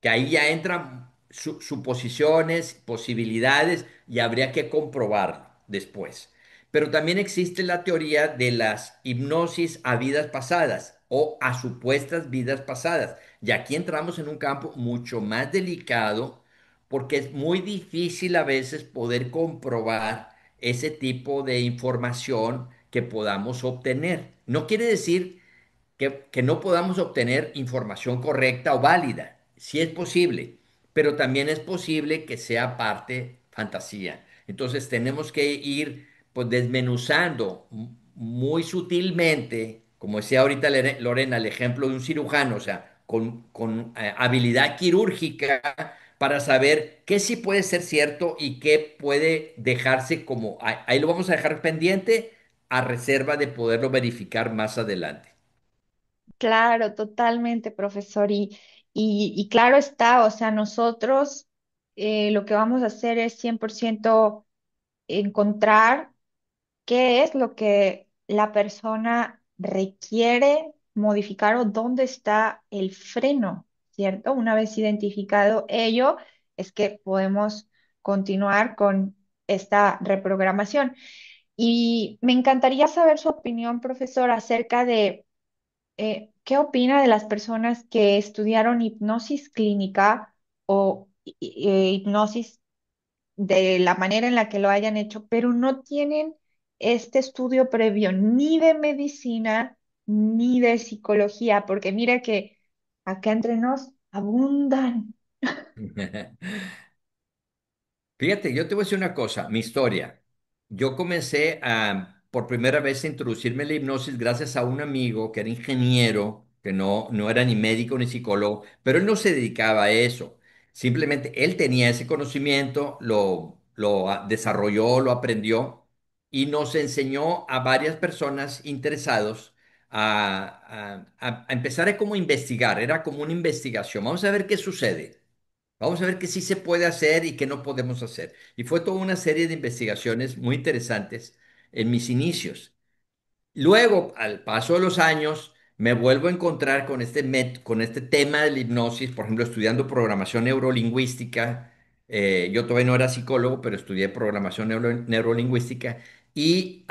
Speaker 3: que ahí ya entran suposiciones, posibilidades y habría que comprobarlo después. Pero también existe la teoría de las hipnosis a vidas pasadas o a supuestas vidas pasadas. Y aquí entramos en un campo mucho más delicado porque es muy difícil a veces poder comprobar ese tipo de información que podamos obtener. No quiere decir que no podamos obtener información correcta o válida. Sí es posible, pero también es posible que sea parte fantasía. Entonces tenemos que ir pues desmenuzando muy sutilmente, como decía ahorita Lorena, el ejemplo de un cirujano, o sea, con habilidad quirúrgica para saber qué sí puede ser cierto y qué puede dejarse como, ahí lo vamos a dejar pendiente a reserva de poderlo verificar más adelante.
Speaker 2: Claro, totalmente, profesor. Y claro está, o sea, nosotros lo que vamos a hacer es 100% encontrar qué es lo que la persona requiere modificar o dónde está el freno, ¿cierto? Una vez identificado ello, es que podemos continuar con esta reprogramación. Y me encantaría saber su opinión, profesor, acerca de qué opina de las personas que estudiaron hipnosis clínica o hipnosis de la manera en la que lo hayan hecho, pero no tienen este estudio previo ni de medicina ni de psicología, porque mira que acá entre nos abundan.
Speaker 3: Fíjate, yo te voy a decir una cosa, mi historia. Yo comencé por primera vez a introducirme en la hipnosis gracias a un amigo que era ingeniero, que no era ni médico ni psicólogo, pero él no se dedicaba a eso. Simplemente él tenía ese conocimiento, lo desarrolló, lo aprendió y nos enseñó a varias personas interesados a empezar a como investigar, era como una investigación. Vamos a ver qué sucede. Vamos a ver qué sí se puede hacer y qué no podemos hacer. Y fue toda una serie de investigaciones muy interesantes en mis inicios. Luego, al paso de los años, me vuelvo a encontrar con con este tema de la hipnosis, por ejemplo, estudiando programación neurolingüística. Yo todavía no era psicólogo, pero estudié programación neurolingüística. Y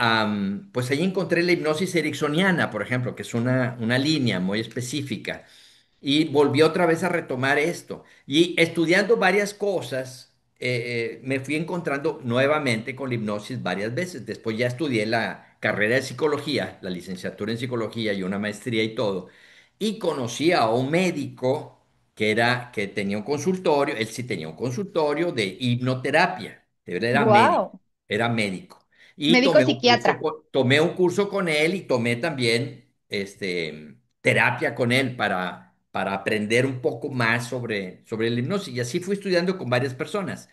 Speaker 3: pues ahí encontré la hipnosis ericksoniana, por ejemplo, que es una línea muy específica. Y volví otra vez a retomar esto. Y estudiando varias cosas, me fui encontrando nuevamente con la hipnosis varias veces. Después ya estudié la carrera de psicología, la licenciatura en psicología y una maestría y todo. Y conocí a un médico que tenía un consultorio, él sí tenía un consultorio de hipnoterapia. Él era médico,
Speaker 2: Wow.
Speaker 3: era médico. Y
Speaker 2: Médico psiquiatra.
Speaker 3: tomé un curso con él y tomé también terapia con él para aprender un poco más sobre el hipnosis. Y así fui estudiando con varias personas.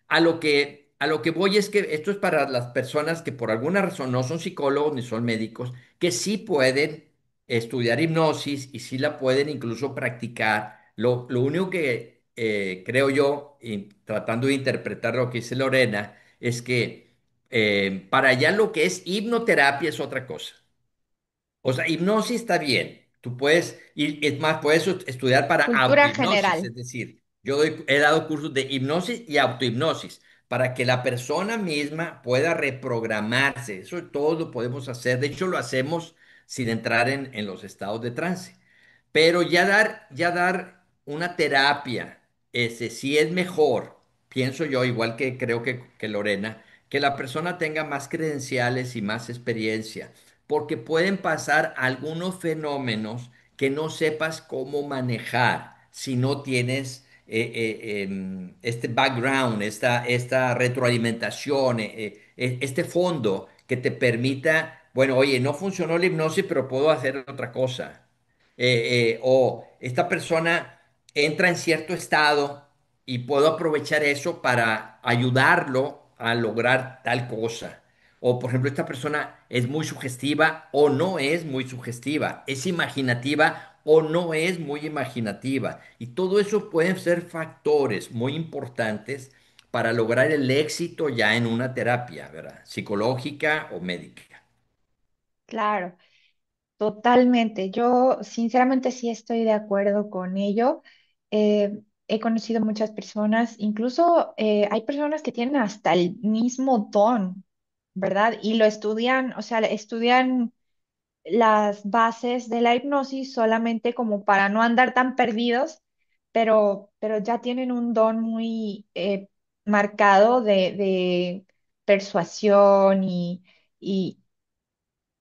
Speaker 3: A lo que voy es que esto es para las personas que por alguna razón no son psicólogos ni son médicos, que sí pueden estudiar hipnosis y sí la pueden incluso practicar. Lo único que creo yo, y tratando de interpretar lo que dice Lorena, es que para allá lo que es hipnoterapia es otra cosa. O sea, hipnosis está bien. Tú puedes, y es más, puedes estudiar para
Speaker 2: Cultura
Speaker 3: autohipnosis,
Speaker 2: general.
Speaker 3: es decir, he dado cursos de hipnosis y autohipnosis para que la persona misma pueda reprogramarse. Eso todo lo podemos hacer. De hecho, lo hacemos sin entrar en los estados de trance. Pero ya dar una terapia, ese sí es mejor, pienso yo, igual que creo que Lorena, que la persona tenga más credenciales y más experiencia porque pueden pasar algunos fenómenos que no sepas cómo manejar si no tienes este background, esta retroalimentación, este fondo que te permita, bueno, oye, no funcionó la hipnosis, pero puedo hacer otra cosa. O esta persona entra en cierto estado y puedo aprovechar eso para ayudarlo a lograr tal cosa. O, por ejemplo, esta persona es muy sugestiva o no es muy sugestiva, es imaginativa o no es muy imaginativa. Y todo eso pueden ser factores muy importantes para lograr el éxito ya en una terapia, ¿verdad? Psicológica o médica.
Speaker 2: Claro, totalmente. Yo sinceramente sí estoy de acuerdo con ello. He conocido muchas personas, incluso hay personas que tienen hasta el mismo don, ¿verdad? Y lo estudian, o sea, estudian las bases de la hipnosis solamente como para no andar tan perdidos, pero ya tienen un don muy marcado de persuasión y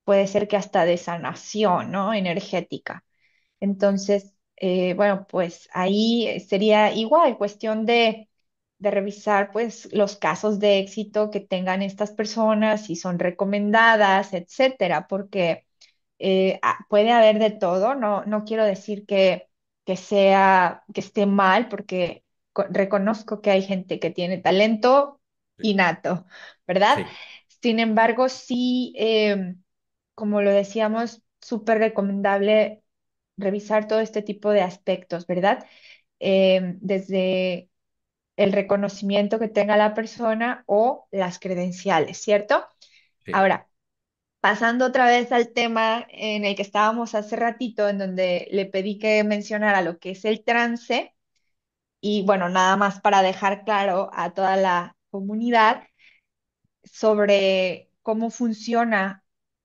Speaker 2: puede ser que hasta de sanación, ¿no? Energética. Entonces, bueno, pues ahí sería igual cuestión de revisar pues los casos de éxito que tengan estas personas, si son recomendadas, etcétera, porque puede haber de todo, no quiero decir que esté mal, porque reconozco que hay gente que tiene talento
Speaker 3: Sí,
Speaker 2: innato, ¿verdad?
Speaker 3: sí,
Speaker 2: Sin embargo, sí, como lo decíamos, súper recomendable revisar todo este tipo de aspectos, ¿verdad? Desde el reconocimiento que tenga la persona o las credenciales, ¿cierto?
Speaker 3: sí,
Speaker 2: Ahora, pasando otra vez al tema en el que estábamos hace ratito, en donde le pedí que mencionara lo que es el trance, y bueno, nada más para dejar claro a toda la comunidad sobre cómo funciona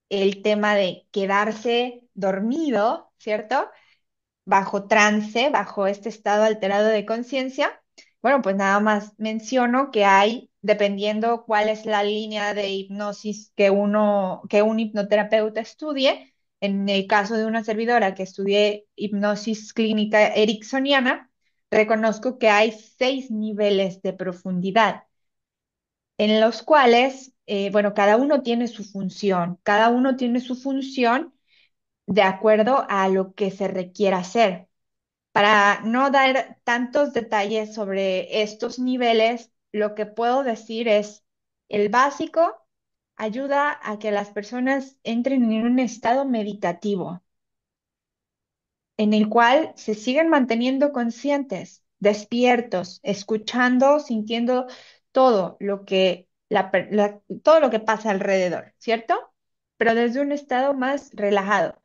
Speaker 2: el tema de quedarse dormido, ¿cierto? Bajo trance, bajo este estado alterado de conciencia. Bueno, pues nada más menciono que hay, dependiendo cuál es la línea de hipnosis que un hipnoterapeuta estudie, en el caso de una servidora que estudié hipnosis clínica ericksoniana, reconozco que hay 6 niveles de profundidad, en los cuales, bueno, cada uno tiene su función de acuerdo a lo que se requiera hacer. Para no dar tantos detalles sobre estos niveles, lo que puedo decir es el básico, ayuda a que las personas entren en un estado meditativo en el cual se siguen manteniendo conscientes, despiertos, escuchando, sintiendo todo lo que todo lo que pasa alrededor, ¿cierto? Pero desde un estado más relajado.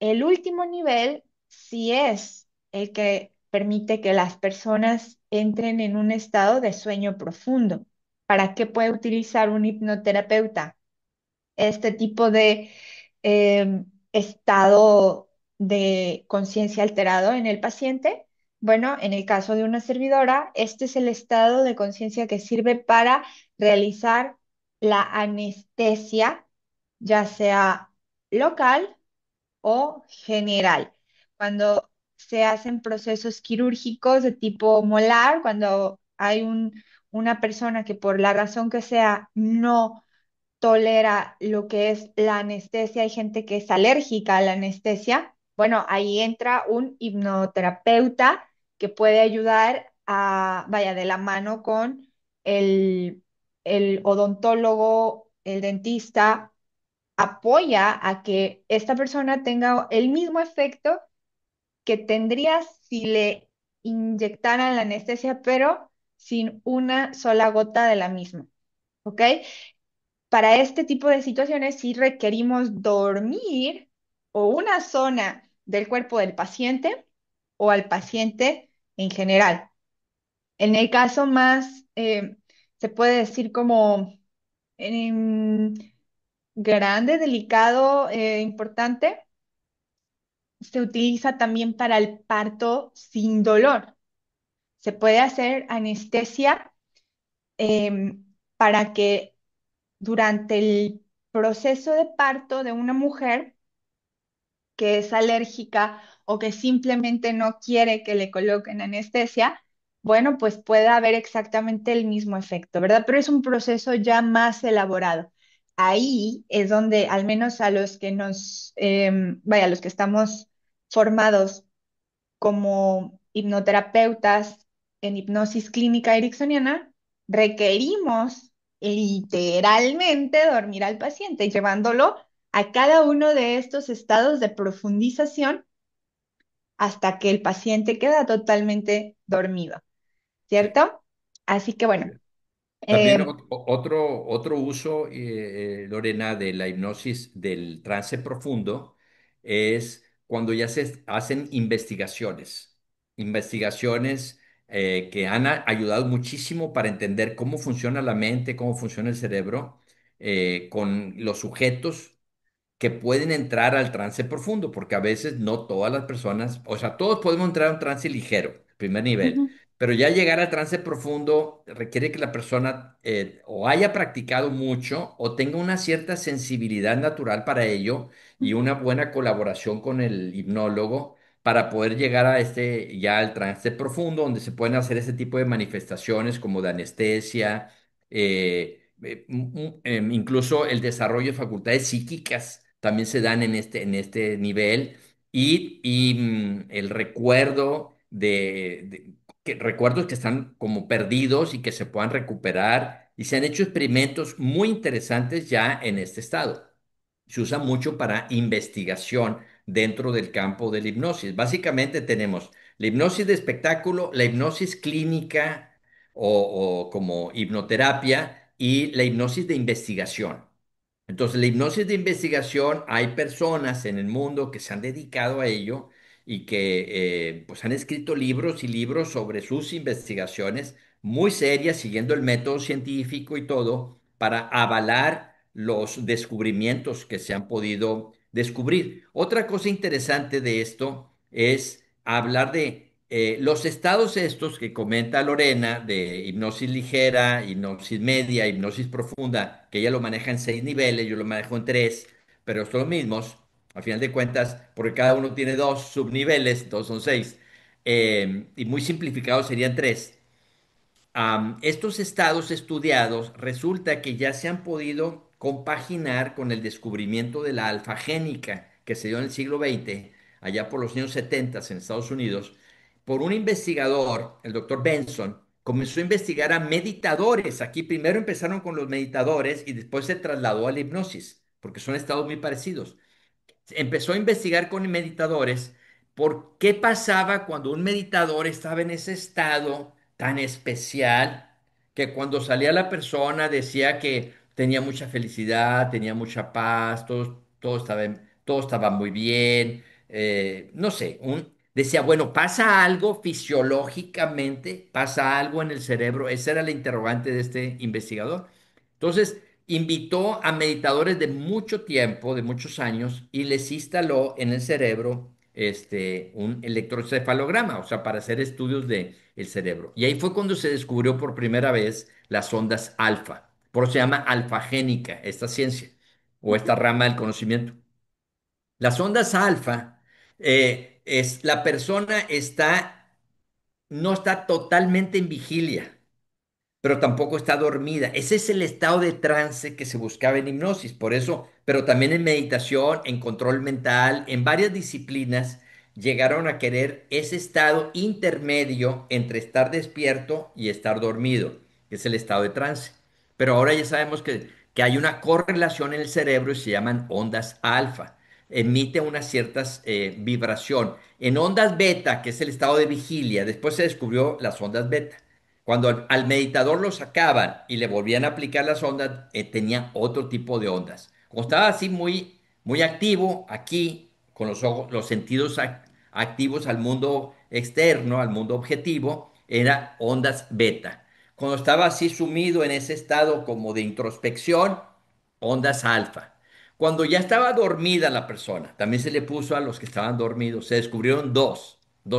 Speaker 2: El último nivel sí es el que permite que las personas entren en un estado de sueño profundo. ¿Para qué puede utilizar un hipnoterapeuta este tipo de estado de conciencia alterado en el paciente? Bueno, en el caso de una servidora, este es el estado de conciencia que sirve para realizar la anestesia, ya sea local o general. Cuando se hacen procesos quirúrgicos de tipo molar, cuando hay una persona que por la razón que sea no tolera lo que es la anestesia, hay gente que es alérgica a la anestesia, bueno, ahí entra un hipnoterapeuta que puede ayudar a, vaya, de la mano con el, el odontólogo, el dentista, apoya a que esta persona tenga el mismo efecto que tendría si le inyectaran la anestesia, pero sin una sola gota de la misma. ¿Ok? Para este tipo de situaciones sí requerimos dormir o una zona del cuerpo del paciente o al paciente en general. En el caso más, se puede decir como em, grande, delicado, importante, se utiliza también para el parto sin dolor. Se puede hacer anestesia para que durante el proceso de parto de una mujer que es alérgica o que simplemente no quiere que le coloquen anestesia, bueno, pues puede haber exactamente el mismo efecto, ¿verdad? Pero es un proceso ya más elaborado. Ahí es donde, al menos a los que vaya, los que estamos formados como hipnoterapeutas en hipnosis clínica ericksoniana, requerimos literalmente dormir al paciente, llevándolo a cada uno de estos estados de profundización hasta que el paciente queda totalmente dormido,
Speaker 3: Sí.
Speaker 2: ¿cierto? Así que bueno,
Speaker 3: También
Speaker 2: eh,
Speaker 3: otro uso, Lorena, de la hipnosis del trance profundo es cuando ya se hacen investigaciones que han ayudado muchísimo para entender cómo funciona la mente, cómo funciona el cerebro, con los sujetos que pueden entrar al trance profundo, porque a veces no todas las personas, o sea, todos podemos entrar a un trance ligero, primer nivel,
Speaker 2: ujú,
Speaker 3: pero ya llegar al trance profundo requiere que la persona o haya practicado mucho o tenga una cierta sensibilidad natural para ello y
Speaker 2: ujú,
Speaker 3: una buena colaboración con el hipnólogo para poder llegar a este ya al trance profundo, donde se pueden hacer ese tipo de manifestaciones como de anestesia, incluso el desarrollo de facultades psíquicas también se dan en este nivel el recuerdo recuerdos que están como perdidos y que se puedan recuperar y se han hecho experimentos muy interesantes ya en este estado. Se usa mucho para investigación dentro del campo de la hipnosis. Básicamente tenemos la hipnosis de espectáculo, la hipnosis clínica o como hipnoterapia y la hipnosis de investigación. Entonces, la hipnosis de investigación, hay personas en el mundo que se han dedicado a ello y que pues han escrito libros y libros sobre sus investigaciones muy serias, siguiendo el método científico y todo, para avalar los descubrimientos que se han podido descubrir. Otra cosa interesante de esto es hablar de los estados estos que comenta Lorena, de hipnosis ligera, hipnosis media, hipnosis profunda, que ella lo maneja en 6 niveles, yo lo manejo en 3, pero son los mismos, a final de cuentas, porque cada uno tiene 2 subniveles, entonces son 6, y muy simplificados serían 3. Estos estados estudiados resulta que ya se han podido compaginar con el descubrimiento de la alfagénica que se dio en el siglo XX, allá por los años 70 en Estados Unidos, por un investigador, el doctor Benson, comenzó a investigar a meditadores. Aquí primero empezaron con los meditadores y después se trasladó a la hipnosis, porque son estados muy parecidos. Empezó a investigar con meditadores por qué pasaba cuando un meditador estaba en ese estado tan especial que cuando salía la persona decía que tenía mucha felicidad, tenía mucha paz, todo estaba muy bien, no sé, decía, bueno, pasa algo fisiológicamente, pasa algo en el cerebro, esa era la interrogante de este investigador. Entonces, invitó a meditadores de mucho tiempo, de muchos años, y les instaló en el cerebro un electroencefalograma, o sea, para hacer estudios del cerebro. Y ahí fue cuando se descubrió por primera vez las ondas alfa. Por eso se llama alfagénica esta ciencia o esta rama del conocimiento. Las ondas alfa es la persona no está totalmente en vigilia, pero tampoco está dormida. Ese es el estado de trance que se buscaba en hipnosis. Por eso, pero también en meditación, en control mental, en varias disciplinas, llegaron a querer ese estado intermedio entre estar despierto y estar dormido, que es el estado de trance. Pero ahora ya sabemos que hay una correlación en el cerebro y se llaman ondas alfa. Emite una cierta vibración. En ondas beta, que es el estado de vigilia, después se descubrió las ondas beta. Cuando al meditador lo sacaban y le volvían a aplicar las ondas, tenía otro tipo de ondas. Como estaba así muy, muy activo aquí, con los ojos, los sentidos activos al mundo externo, al mundo objetivo, era ondas beta. Cuando estaba así sumido en ese estado como de introspección, ondas alfa. Cuando ya estaba dormida la persona, también se le puso a los que estaban dormidos, se descubrieron dos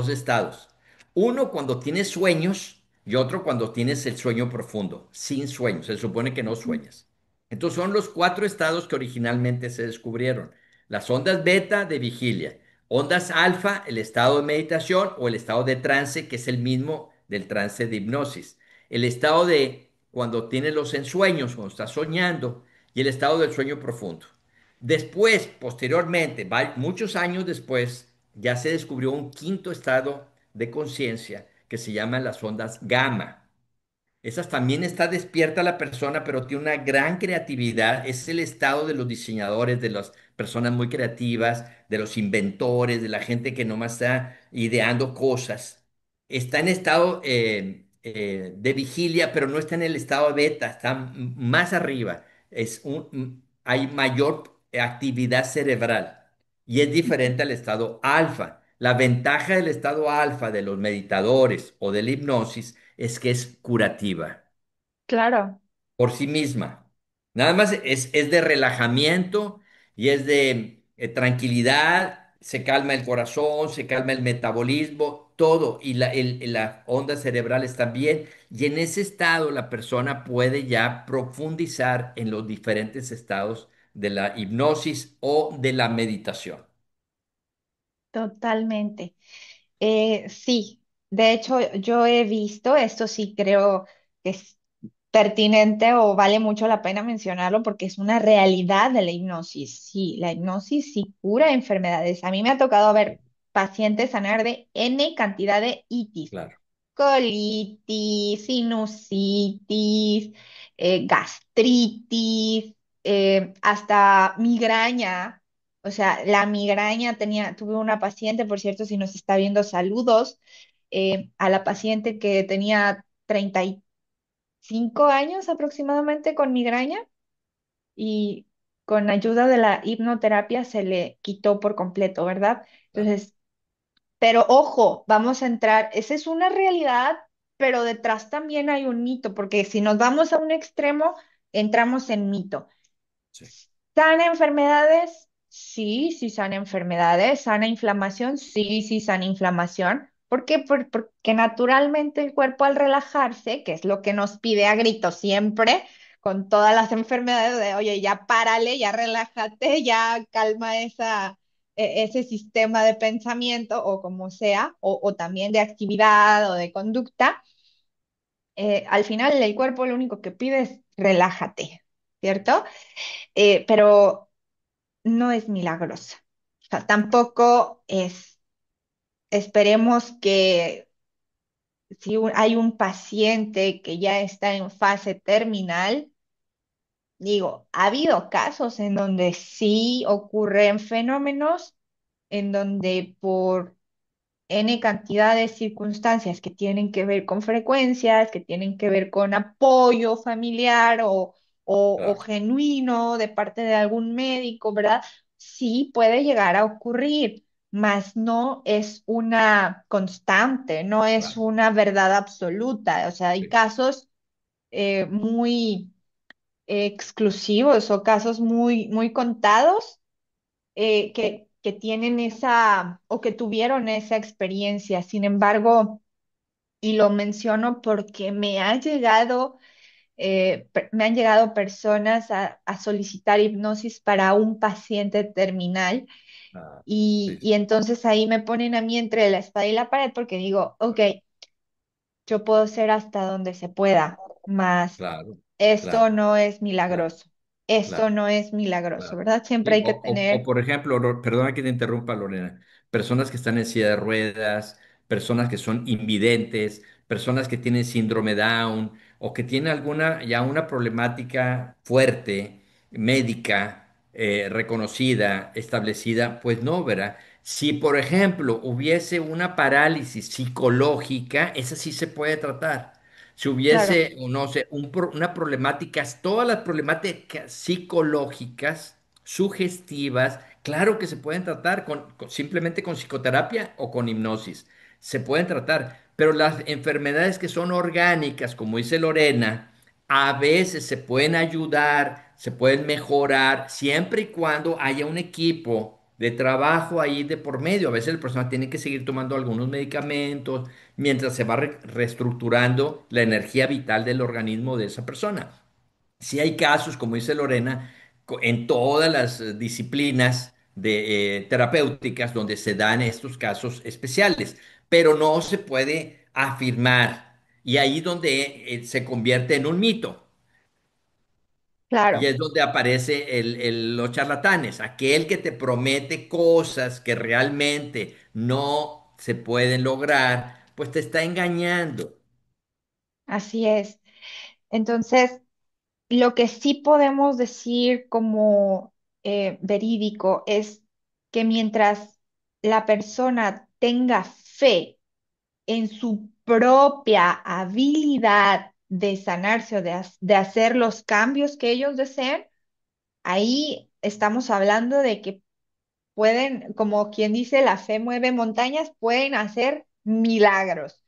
Speaker 3: estados. Uno cuando tienes sueños y otro cuando tienes el sueño profundo, sin sueños. Se supone que no sueñas. Entonces son los cuatro estados que originalmente se descubrieron. Las ondas beta de vigilia, ondas alfa, el estado de meditación o el estado de trance, que es el mismo del trance de hipnosis. El estado de cuando tienes los ensueños, cuando estás soñando, y el estado del sueño profundo. Después, posteriormente, muchos años después, ya se descubrió un quinto estado de conciencia que se llama las ondas gamma. Esas también está despierta la persona, pero tiene una gran creatividad. Es el estado de los diseñadores, de las personas muy creativas, de los inventores, de la gente que nomás está ideando cosas. Está en estado de vigilia, pero no está en el estado beta, está más arriba. Hay mayor actividad cerebral y es diferente al estado alfa. La ventaja del estado alfa de los meditadores o de la hipnosis es que es curativa
Speaker 2: Claro.
Speaker 3: por sí misma. Nada más es de relajamiento y es de tranquilidad, se calma el corazón, se calma el metabolismo, todo, y las ondas cerebrales también. Y en ese estado la persona puede ya profundizar en los diferentes estados de la hipnosis o de la meditación.
Speaker 2: Totalmente. Sí, de hecho yo he visto, esto sí creo que es pertinente o vale mucho la pena mencionarlo porque es una realidad de la hipnosis. Sí, la hipnosis sí cura enfermedades. A mí me ha tocado ver pacientes sanar de N cantidad de itis,
Speaker 3: Claro,
Speaker 2: colitis, sinusitis, gastritis, hasta migraña. O sea, la migraña tuve una paciente, por cierto, si nos está viendo, saludos, a la paciente que tenía 35 años aproximadamente con migraña y con ayuda de la hipnoterapia se le quitó por completo, ¿verdad?
Speaker 3: claro.
Speaker 2: Entonces, pero ojo, vamos a entrar, esa es una realidad, pero detrás también hay un mito, porque si nos vamos a un extremo, entramos en mito.
Speaker 3: Sí,
Speaker 2: ¿Sana enfermedades? Sí, sí sana enfermedades. ¿Sana inflamación? Sí, sí sana inflamación. ¿Por qué? Porque naturalmente el cuerpo al relajarse, que es lo que nos pide a gritos siempre, con todas las enfermedades de, oye, ya párale, ya relájate, ya calma ese sistema de pensamiento o como sea, o también de actividad o de conducta, al final el cuerpo lo único que pide es relájate, ¿cierto? Pero no es milagrosa. O sea, tampoco es, esperemos que si hay un paciente que ya está en fase terminal, digo, ha habido casos en donde sí ocurren fenómenos en donde por N cantidad de circunstancias que tienen que ver con frecuencias, que tienen que ver con apoyo familiar o
Speaker 3: Claro,
Speaker 2: genuino de parte de algún médico, ¿verdad? Sí puede llegar a ocurrir, mas no es una constante, no es
Speaker 3: claro.
Speaker 2: una verdad absoluta. O sea, hay
Speaker 3: Sí,
Speaker 2: casos muy exclusivos o casos muy contados que tienen esa o que tuvieron esa experiencia. Sin embargo, y lo menciono porque me han llegado personas a solicitar hipnosis para un paciente terminal
Speaker 3: ah, sí,
Speaker 2: y
Speaker 3: sí,
Speaker 2: entonces ahí me ponen a mí entre la espada y la pared porque digo, ok, yo puedo ser hasta donde se pueda, mas
Speaker 3: claro,
Speaker 2: esto
Speaker 3: claro,
Speaker 2: no es
Speaker 3: claro,
Speaker 2: milagroso. Esto
Speaker 3: claro.
Speaker 2: no es milagroso,
Speaker 3: Claro.
Speaker 2: ¿verdad? Siempre
Speaker 3: Sí,
Speaker 2: hay que tener,
Speaker 3: por ejemplo, perdona que te interrumpa, Lorena, personas que están en silla de ruedas, personas que son invidentes, personas que tienen síndrome Down o que tienen alguna ya una problemática fuerte, médica, reconocida, establecida, pues no, ¿verdad? Si, por ejemplo, hubiese una parálisis psicológica, esa sí se puede tratar. Si
Speaker 2: claro,
Speaker 3: hubiese, o no sé, una problemática, todas las problemáticas psicológicas, sugestivas, claro que se pueden tratar simplemente con psicoterapia o con hipnosis. Se pueden tratar, pero las enfermedades que son orgánicas, como dice Lorena, a veces se pueden ayudar, se pueden mejorar, siempre y cuando haya un equipo de trabajo ahí de por medio. A veces la persona tiene que seguir tomando algunos medicamentos mientras se va reestructurando la energía vital del organismo de esa persona. Si hay casos, como dice Lorena, en todas las disciplinas terapéuticas donde se dan estos casos especiales, pero no se puede afirmar. Y ahí donde se convierte en un mito. Y
Speaker 2: claro.
Speaker 3: es donde aparece los charlatanes, aquel que te promete cosas que realmente no se pueden lograr, pues te está engañando.
Speaker 2: Así es. Entonces, lo que sí podemos decir como verídico es que mientras la persona tenga fe en su propia habilidad de sanarse o de hacer los cambios que ellos deseen, ahí estamos hablando de que pueden, como quien dice, la fe mueve montañas, pueden hacer milagros.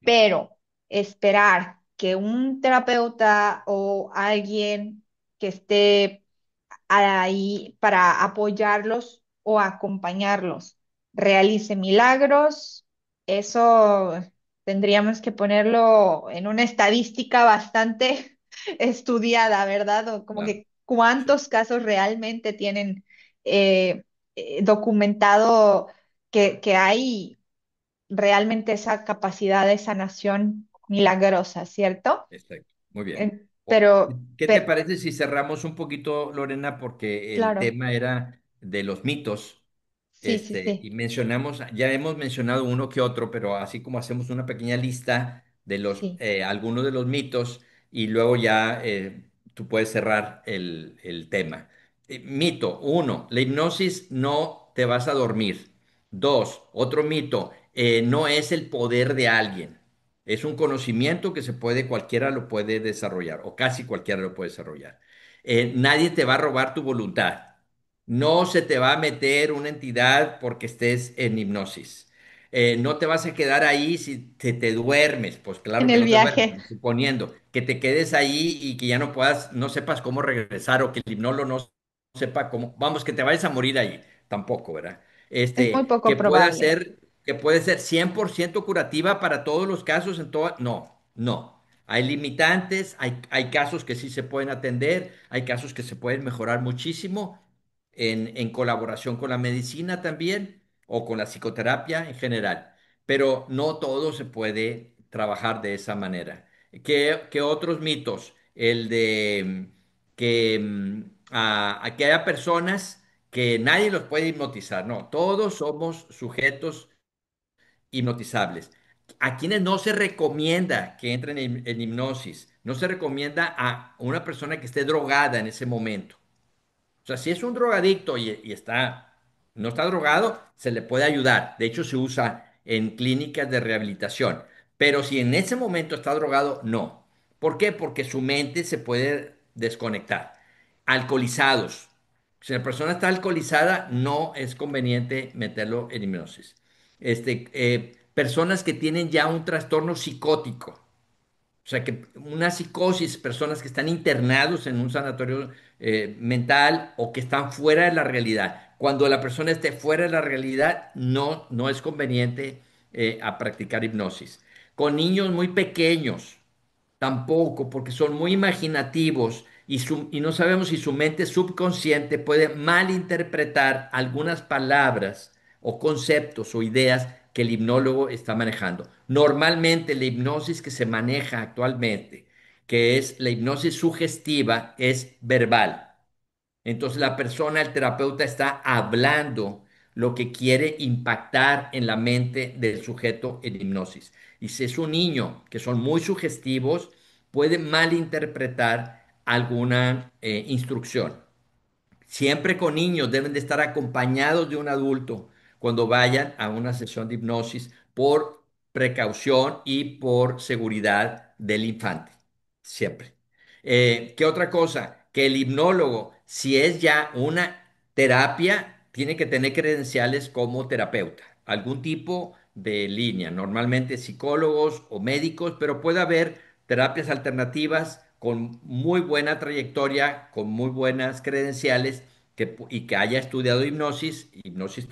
Speaker 2: Pero esperar que un terapeuta o alguien que esté ahí para apoyarlos o acompañarlos realice milagros, eso tendríamos que ponerlo en una estadística bastante estudiada, ¿verdad? O como
Speaker 3: Claro,
Speaker 2: que
Speaker 3: sí,
Speaker 2: cuántos casos realmente tienen eh, documentado que hay realmente esa capacidad de sanación milagrosa, ¿cierto?
Speaker 3: exacto. Muy bien.
Speaker 2: Eh,
Speaker 3: O-
Speaker 2: pero,
Speaker 3: ¿Qué te
Speaker 2: pero,
Speaker 3: parece si cerramos un poquito, Lorena? Porque el
Speaker 2: claro,
Speaker 3: tema era de los mitos.
Speaker 2: sí, sí,
Speaker 3: Y
Speaker 2: sí,
Speaker 3: mencionamos, ya hemos mencionado uno que otro, pero así como hacemos una pequeña lista de
Speaker 2: sí,
Speaker 3: algunos de los mitos y luego ya tú puedes cerrar el tema. Mito, uno, la hipnosis no te vas a dormir. Dos, otro mito, no es el poder de alguien. Es un conocimiento que cualquiera lo puede desarrollar, o casi cualquiera lo puede desarrollar. Nadie te va a robar tu voluntad. No se te va a meter una entidad porque estés en hipnosis. No te vas a quedar ahí si te duermes. Pues
Speaker 2: en
Speaker 3: claro que
Speaker 2: el
Speaker 3: no te duermes,
Speaker 2: viaje.
Speaker 3: pero suponiendo que te quedes ahí y que ya no puedas, no sepas cómo regresar o que el hipnólogo no sepa cómo, vamos, que te vayas a morir ahí. Tampoco, ¿verdad?
Speaker 2: Es muy poco
Speaker 3: Que pueda
Speaker 2: probable.
Speaker 3: ser, que puede ser 100% curativa para todos los casos, no, no. Hay limitantes, hay casos que sí se pueden atender, hay casos que se pueden mejorar muchísimo en colaboración con la medicina también o con la psicoterapia en general, pero no todo se puede trabajar de esa manera. ¿Qué otros mitos? El de que, que haya personas que nadie los puede hipnotizar, no, todos somos sujetos hipnotizables. a quienes no se recomienda que entren en hipnosis. No se recomienda a una persona que esté drogada en ese momento. O sea, si es un drogadicto y no está drogado, se le puede ayudar. De hecho, se usa en clínicas de rehabilitación. Pero si en ese momento está drogado, no. ¿Por qué? Porque su mente se puede desconectar. Alcoholizados. Si la persona está alcoholizada, no es conveniente meterlo en hipnosis. Personas que tienen ya un trastorno psicótico. O sea, que una psicosis, personas que están internados en un sanatorio mental o que están fuera de la realidad. Cuando la persona esté fuera de la realidad, no es conveniente a practicar hipnosis. Con niños muy pequeños, tampoco, porque son muy imaginativos y no sabemos si su mente subconsciente puede malinterpretar algunas palabras o conceptos o ideas que el hipnólogo está manejando. Normalmente la hipnosis que se maneja actualmente, que es la hipnosis sugestiva, es verbal. Entonces la persona, el terapeuta está hablando lo que quiere impactar en la mente del sujeto en hipnosis. Y si es un niño que son muy sugestivos, puede malinterpretar alguna instrucción. Siempre con niños deben de estar acompañados de un adulto cuando vayan a una sesión de hipnosis por precaución y por seguridad del infante. Siempre. ¿Qué otra cosa? Que el hipnólogo, si es ya una terapia, tiene que tener credenciales como terapeuta, algún tipo de línea, normalmente psicólogos o médicos, pero puede haber terapias alternativas con muy buena trayectoria, con muy buenas credenciales y que haya estudiado hipnosis, hipnosis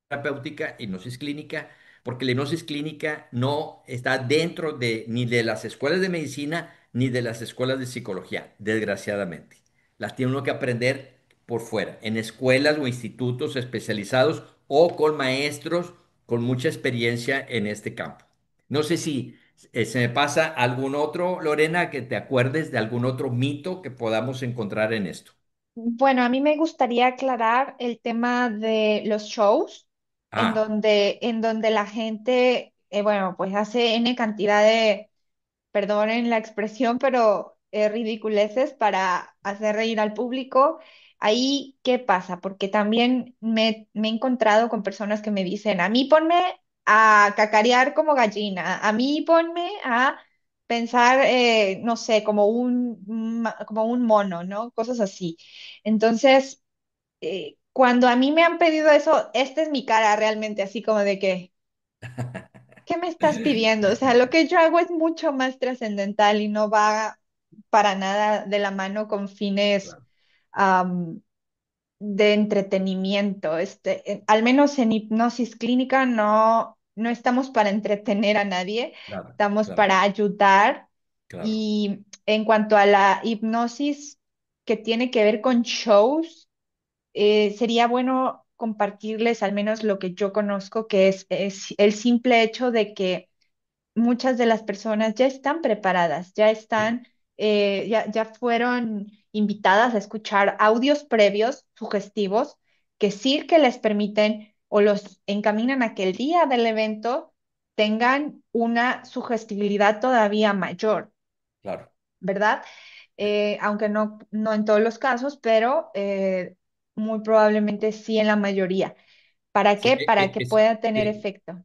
Speaker 3: terapéutica, hipnosis clínica, porque la hipnosis clínica no está dentro de ni de las escuelas de medicina ni de las escuelas de psicología, desgraciadamente. Las tiene uno que aprender por fuera, en escuelas o institutos especializados o con maestros con mucha experiencia en este campo. No sé si se me pasa algún otro, Lorena, que te acuerdes de algún otro mito que podamos encontrar en esto.
Speaker 2: Bueno, a mí me gustaría aclarar el tema de los shows
Speaker 3: Ah,
Speaker 2: en donde la gente, bueno, pues hace N cantidad de, perdonen la expresión, pero ridiculeces para hacer reír al público. Ahí, ¿qué pasa? Porque también me he encontrado con personas que me dicen, a mí ponme a cacarear como gallina, a mí ponme a pensar, no sé, como un mono, ¿no? Cosas así. Entonces, cuando a mí me han pedido eso, esta es mi cara realmente, así como de que... ¿Qué me estás pidiendo? O sea, lo que yo hago es mucho más trascendental y no va para nada de la mano con fines am, de entretenimiento. Al menos en hipnosis clínica no estamos para entretener a nadie,
Speaker 3: claro,
Speaker 2: estamos
Speaker 3: claro,
Speaker 2: para ayudar.
Speaker 3: claro.
Speaker 2: Y en cuanto a la hipnosis que tiene que ver con shows, sería bueno compartirles al menos lo que yo conozco, que es el simple hecho de que muchas de las personas ya están preparadas, ya fueron invitadas a escuchar audios previos sugestivos que sí que les permiten o los encaminan a que el día del evento tengan una sugestibilidad todavía mayor,
Speaker 3: Claro.
Speaker 2: ¿verdad? Aunque no en todos los casos, pero muy probablemente sí en la mayoría. ¿Para
Speaker 3: Sí,
Speaker 2: qué? Para que pueda tener
Speaker 3: sí,
Speaker 2: efecto.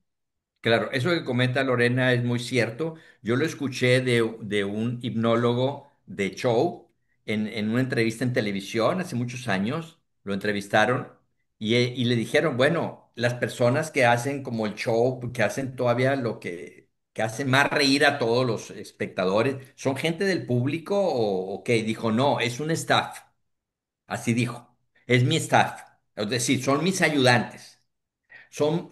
Speaker 3: claro, eso que comenta Lorena es muy cierto. Yo lo escuché de un hipnólogo de show en una entrevista en televisión hace muchos años. Lo entrevistaron y le dijeron, bueno, las personas que hacen como el show, que hacen todavía que hacen más reír a todos los espectadores, ¿son gente del público o qué? Dijo, no, es un staff. Así dijo, es mi staff. Es decir, son mis ayudantes. Son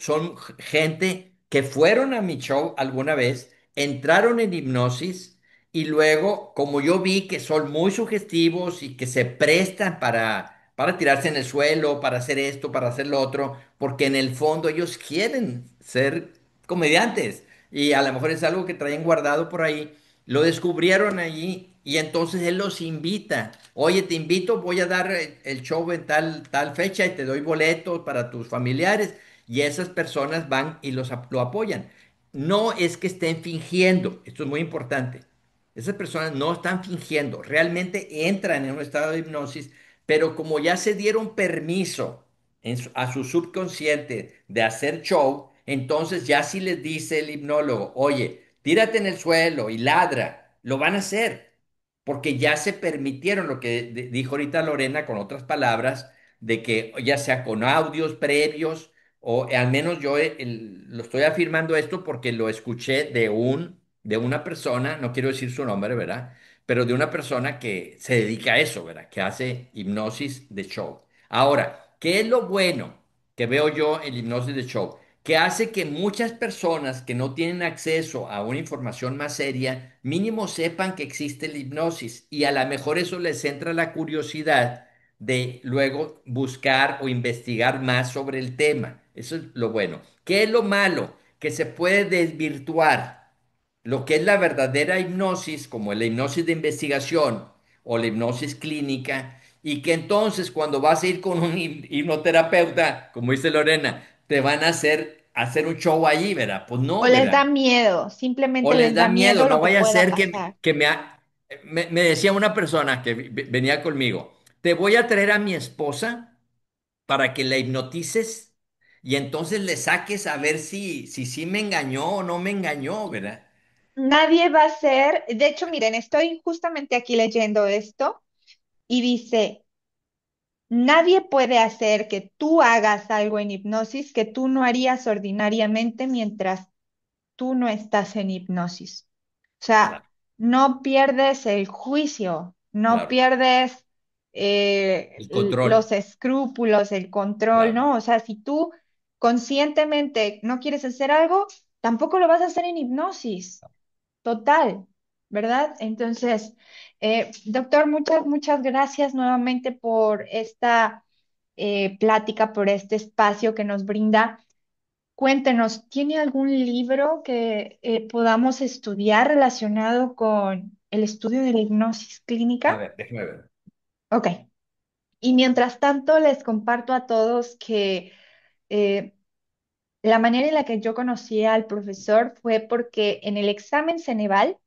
Speaker 3: gente que fueron a mi show alguna vez, entraron en hipnosis y luego, como yo vi que son muy sugestivos y que se prestan para tirarse en el suelo, para hacer esto, para hacer lo otro, porque en el fondo ellos quieren ser comediantes y a lo mejor es algo que traen guardado por ahí, lo descubrieron allí y entonces él los invita. Oye, te invito, voy a dar el show en tal fecha y te doy boletos para tus familiares. Y esas personas van y lo apoyan. no es que estén fingiendo, esto es muy importante. Esas personas no están fingiendo, realmente entran en un estado de hipnosis, pero como ya se dieron permiso a su subconsciente de hacer show, entonces ya si les dice el hipnólogo, oye, tírate en el suelo y ladra, lo van a hacer, porque ya se permitieron lo que dijo ahorita Lorena con otras palabras, de que ya sea con audios previos, o al menos yo lo estoy afirmando esto porque lo escuché de una persona, no quiero decir su nombre, ¿verdad? Pero de una persona que se dedica a eso, ¿verdad? Que hace hipnosis de show. Ahora, ¿qué es lo bueno que veo yo en hipnosis de show? Que hace que muchas personas que no tienen acceso a una información más seria, mínimo sepan que existe la hipnosis y a lo mejor eso les entra la curiosidad de luego buscar o investigar más sobre el tema. Eso es lo bueno. ¿Qué es lo malo? Que se puede desvirtuar lo que es la verdadera hipnosis, como la hipnosis de investigación o la hipnosis clínica, y que entonces cuando vas a ir con un hipnoterapeuta, como dice Lorena, te van a hacer un show allí, ¿verdad? Pues
Speaker 2: O
Speaker 3: no,
Speaker 2: les
Speaker 3: ¿verdad?
Speaker 2: da miedo,
Speaker 3: O
Speaker 2: simplemente
Speaker 3: les
Speaker 2: les
Speaker 3: da
Speaker 2: da
Speaker 3: miedo,
Speaker 2: miedo
Speaker 3: no
Speaker 2: lo que
Speaker 3: vaya a
Speaker 2: pueda
Speaker 3: ser
Speaker 2: pasar.
Speaker 3: me decía una persona que venía conmigo, te voy a traer a mi esposa para que la hipnotices y entonces le saques a ver si sí me engañó o no me engañó, ¿verdad?
Speaker 2: Nadie va a ser, de hecho, miren, estoy justamente aquí leyendo esto y dice, nadie puede hacer que tú hagas algo en hipnosis que tú no harías ordinariamente mientras tú no estás en hipnosis. O sea,
Speaker 3: Claro,
Speaker 2: no pierdes el juicio, no
Speaker 3: claro.
Speaker 2: pierdes
Speaker 3: El control,
Speaker 2: los escrúpulos, el control,
Speaker 3: claro.
Speaker 2: ¿no? O sea, si tú conscientemente no quieres hacer algo, tampoco lo vas a hacer en hipnosis. Total, ¿verdad? Entonces, doctor, muchas gracias nuevamente por esta plática, por este espacio que nos brinda. Cuéntenos, ¿tiene algún libro que podamos estudiar relacionado con el estudio de la hipnosis
Speaker 3: A
Speaker 2: clínica?
Speaker 3: ver, déjeme ver.
Speaker 2: Ok. Y mientras tanto, les comparto a todos que eh, la manera en la que yo conocí al profesor fue porque en el examen Ceneval,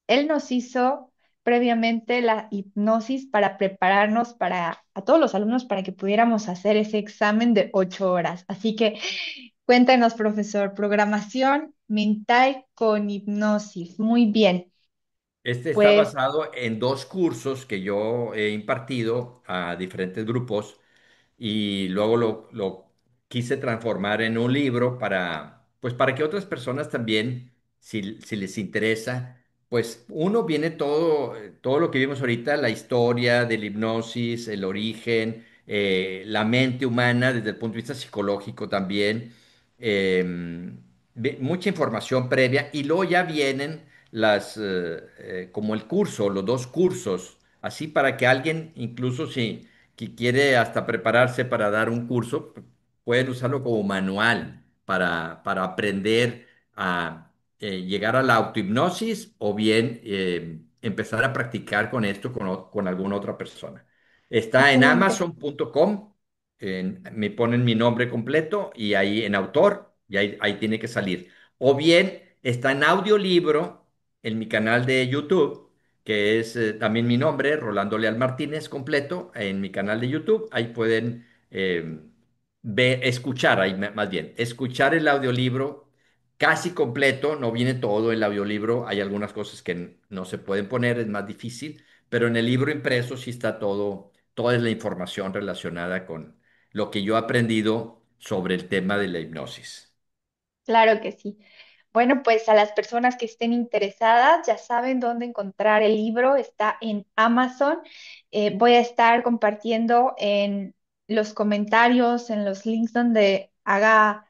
Speaker 2: él nos hizo previamente la hipnosis para prepararnos para a todos los alumnos para que pudiéramos hacer ese examen de 8 horas. Así que cuéntanos, profesor, programación mental con hipnosis. Muy bien.
Speaker 3: Este está
Speaker 2: Pues
Speaker 3: basado en dos cursos que yo he impartido a diferentes grupos y luego lo quise transformar en un libro para, pues para que otras personas también, si les interesa, pues uno viene todo lo que vimos ahorita, la historia de la hipnosis, el origen, la mente humana desde el punto de vista psicológico también, mucha información previa y luego ya vienen como el curso, los dos cursos, así para que alguien, incluso si que quiere hasta prepararse para dar un curso, pueden usarlo como manual para aprender a llegar a la autohipnosis o bien empezar a practicar con esto con alguna otra persona. Está en
Speaker 2: excelente.
Speaker 3: amazon.com, me ponen mi nombre completo y ahí en autor, y ahí tiene que salir. O bien está en audiolibro en mi canal de YouTube que es también mi nombre, Rolando Leal Martínez, completo, en mi canal de YouTube. Ahí pueden escuchar, más bien, escuchar el audiolibro casi completo, no viene todo el audiolibro, hay algunas cosas que no se pueden poner, es más difícil, pero en el libro impreso sí está todo, toda la información relacionada con lo que yo he aprendido sobre el tema de la hipnosis.
Speaker 2: Claro que sí. Bueno, pues a las personas que estén interesadas ya saben dónde encontrar el libro. Está en Amazon. Voy a estar compartiendo en los comentarios, en los links donde haga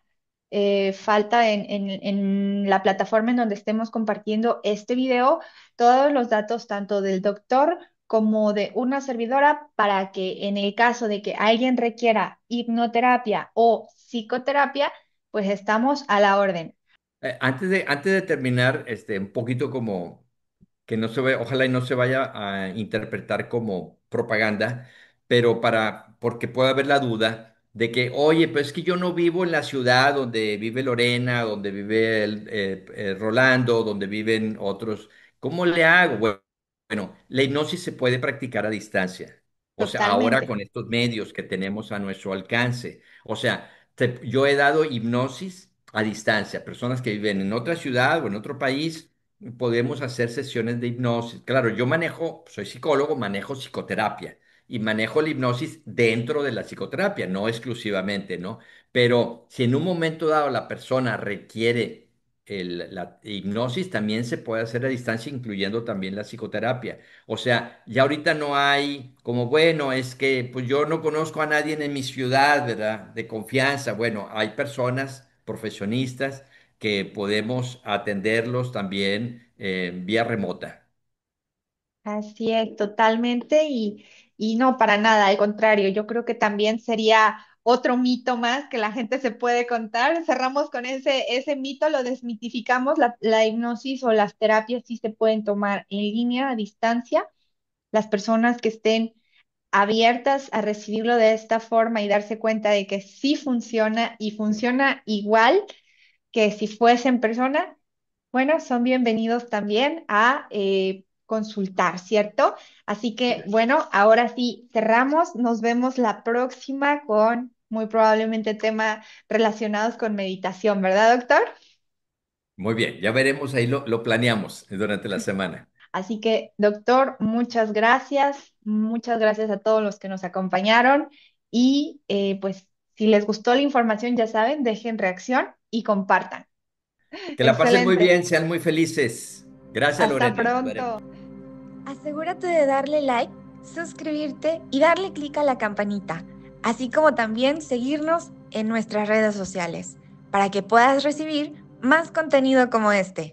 Speaker 2: falta en la plataforma en donde estemos compartiendo este video, todos los datos tanto del doctor como de una servidora para que en el caso de que alguien requiera hipnoterapia o psicoterapia, pues estamos a la orden.
Speaker 3: Antes de terminar, un poquito como que no se ve, ojalá y no se vaya a interpretar como propaganda, pero porque puede haber la duda. de que, oye, pues es que yo no vivo en la ciudad donde vive Lorena, donde vive Rolando, donde viven otros. ¿Cómo le hago? Bueno, la hipnosis se puede practicar a distancia. O sea, ahora
Speaker 2: Totalmente.
Speaker 3: con estos medios que tenemos a nuestro alcance. O sea, yo he dado hipnosis a distancia. Personas que viven en otra ciudad o en otro país, podemos hacer sesiones de hipnosis. Claro, yo manejo, soy psicólogo, manejo psicoterapia y manejo la hipnosis dentro de la psicoterapia, no exclusivamente, ¿no? Pero si en un momento dado la persona requiere la hipnosis, también se puede hacer a distancia, incluyendo también la psicoterapia. O sea, ya ahorita no hay como, bueno, es que pues yo no conozco a nadie en mi ciudad, ¿verdad? De confianza. Bueno, hay personas profesionistas que podemos atenderlos también vía remota.
Speaker 2: Así es, totalmente, y no para nada, al contrario, yo creo que también sería otro mito más que la gente se puede contar. Cerramos con ese mito, lo desmitificamos, la hipnosis o las terapias sí se pueden tomar en línea, a distancia. Las personas que estén abiertas a recibirlo de esta forma y darse cuenta de que sí funciona y funciona igual que si fuese en persona, bueno, son bienvenidos también a consultar, ¿cierto? Así que, bueno, ahora sí, cerramos. Nos vemos la próxima con muy probablemente temas relacionados con meditación, ¿verdad, doctor?
Speaker 3: Muy bien, ya veremos, ahí lo planeamos durante la semana.
Speaker 2: Así que, doctor, muchas gracias. Muchas gracias a todos los que nos acompañaron. Y pues, si les gustó la información, ya saben, dejen reacción y compartan.
Speaker 3: Que la pasen muy
Speaker 2: Excelente.
Speaker 3: bien, sean muy felices. Gracias,
Speaker 2: Hasta
Speaker 3: Lorena. Nos veremos.
Speaker 2: pronto.
Speaker 1: Asegúrate de darle like, suscribirte y darle clic a la campanita, así como también seguirnos en nuestras redes sociales, para que puedas recibir más contenido como este.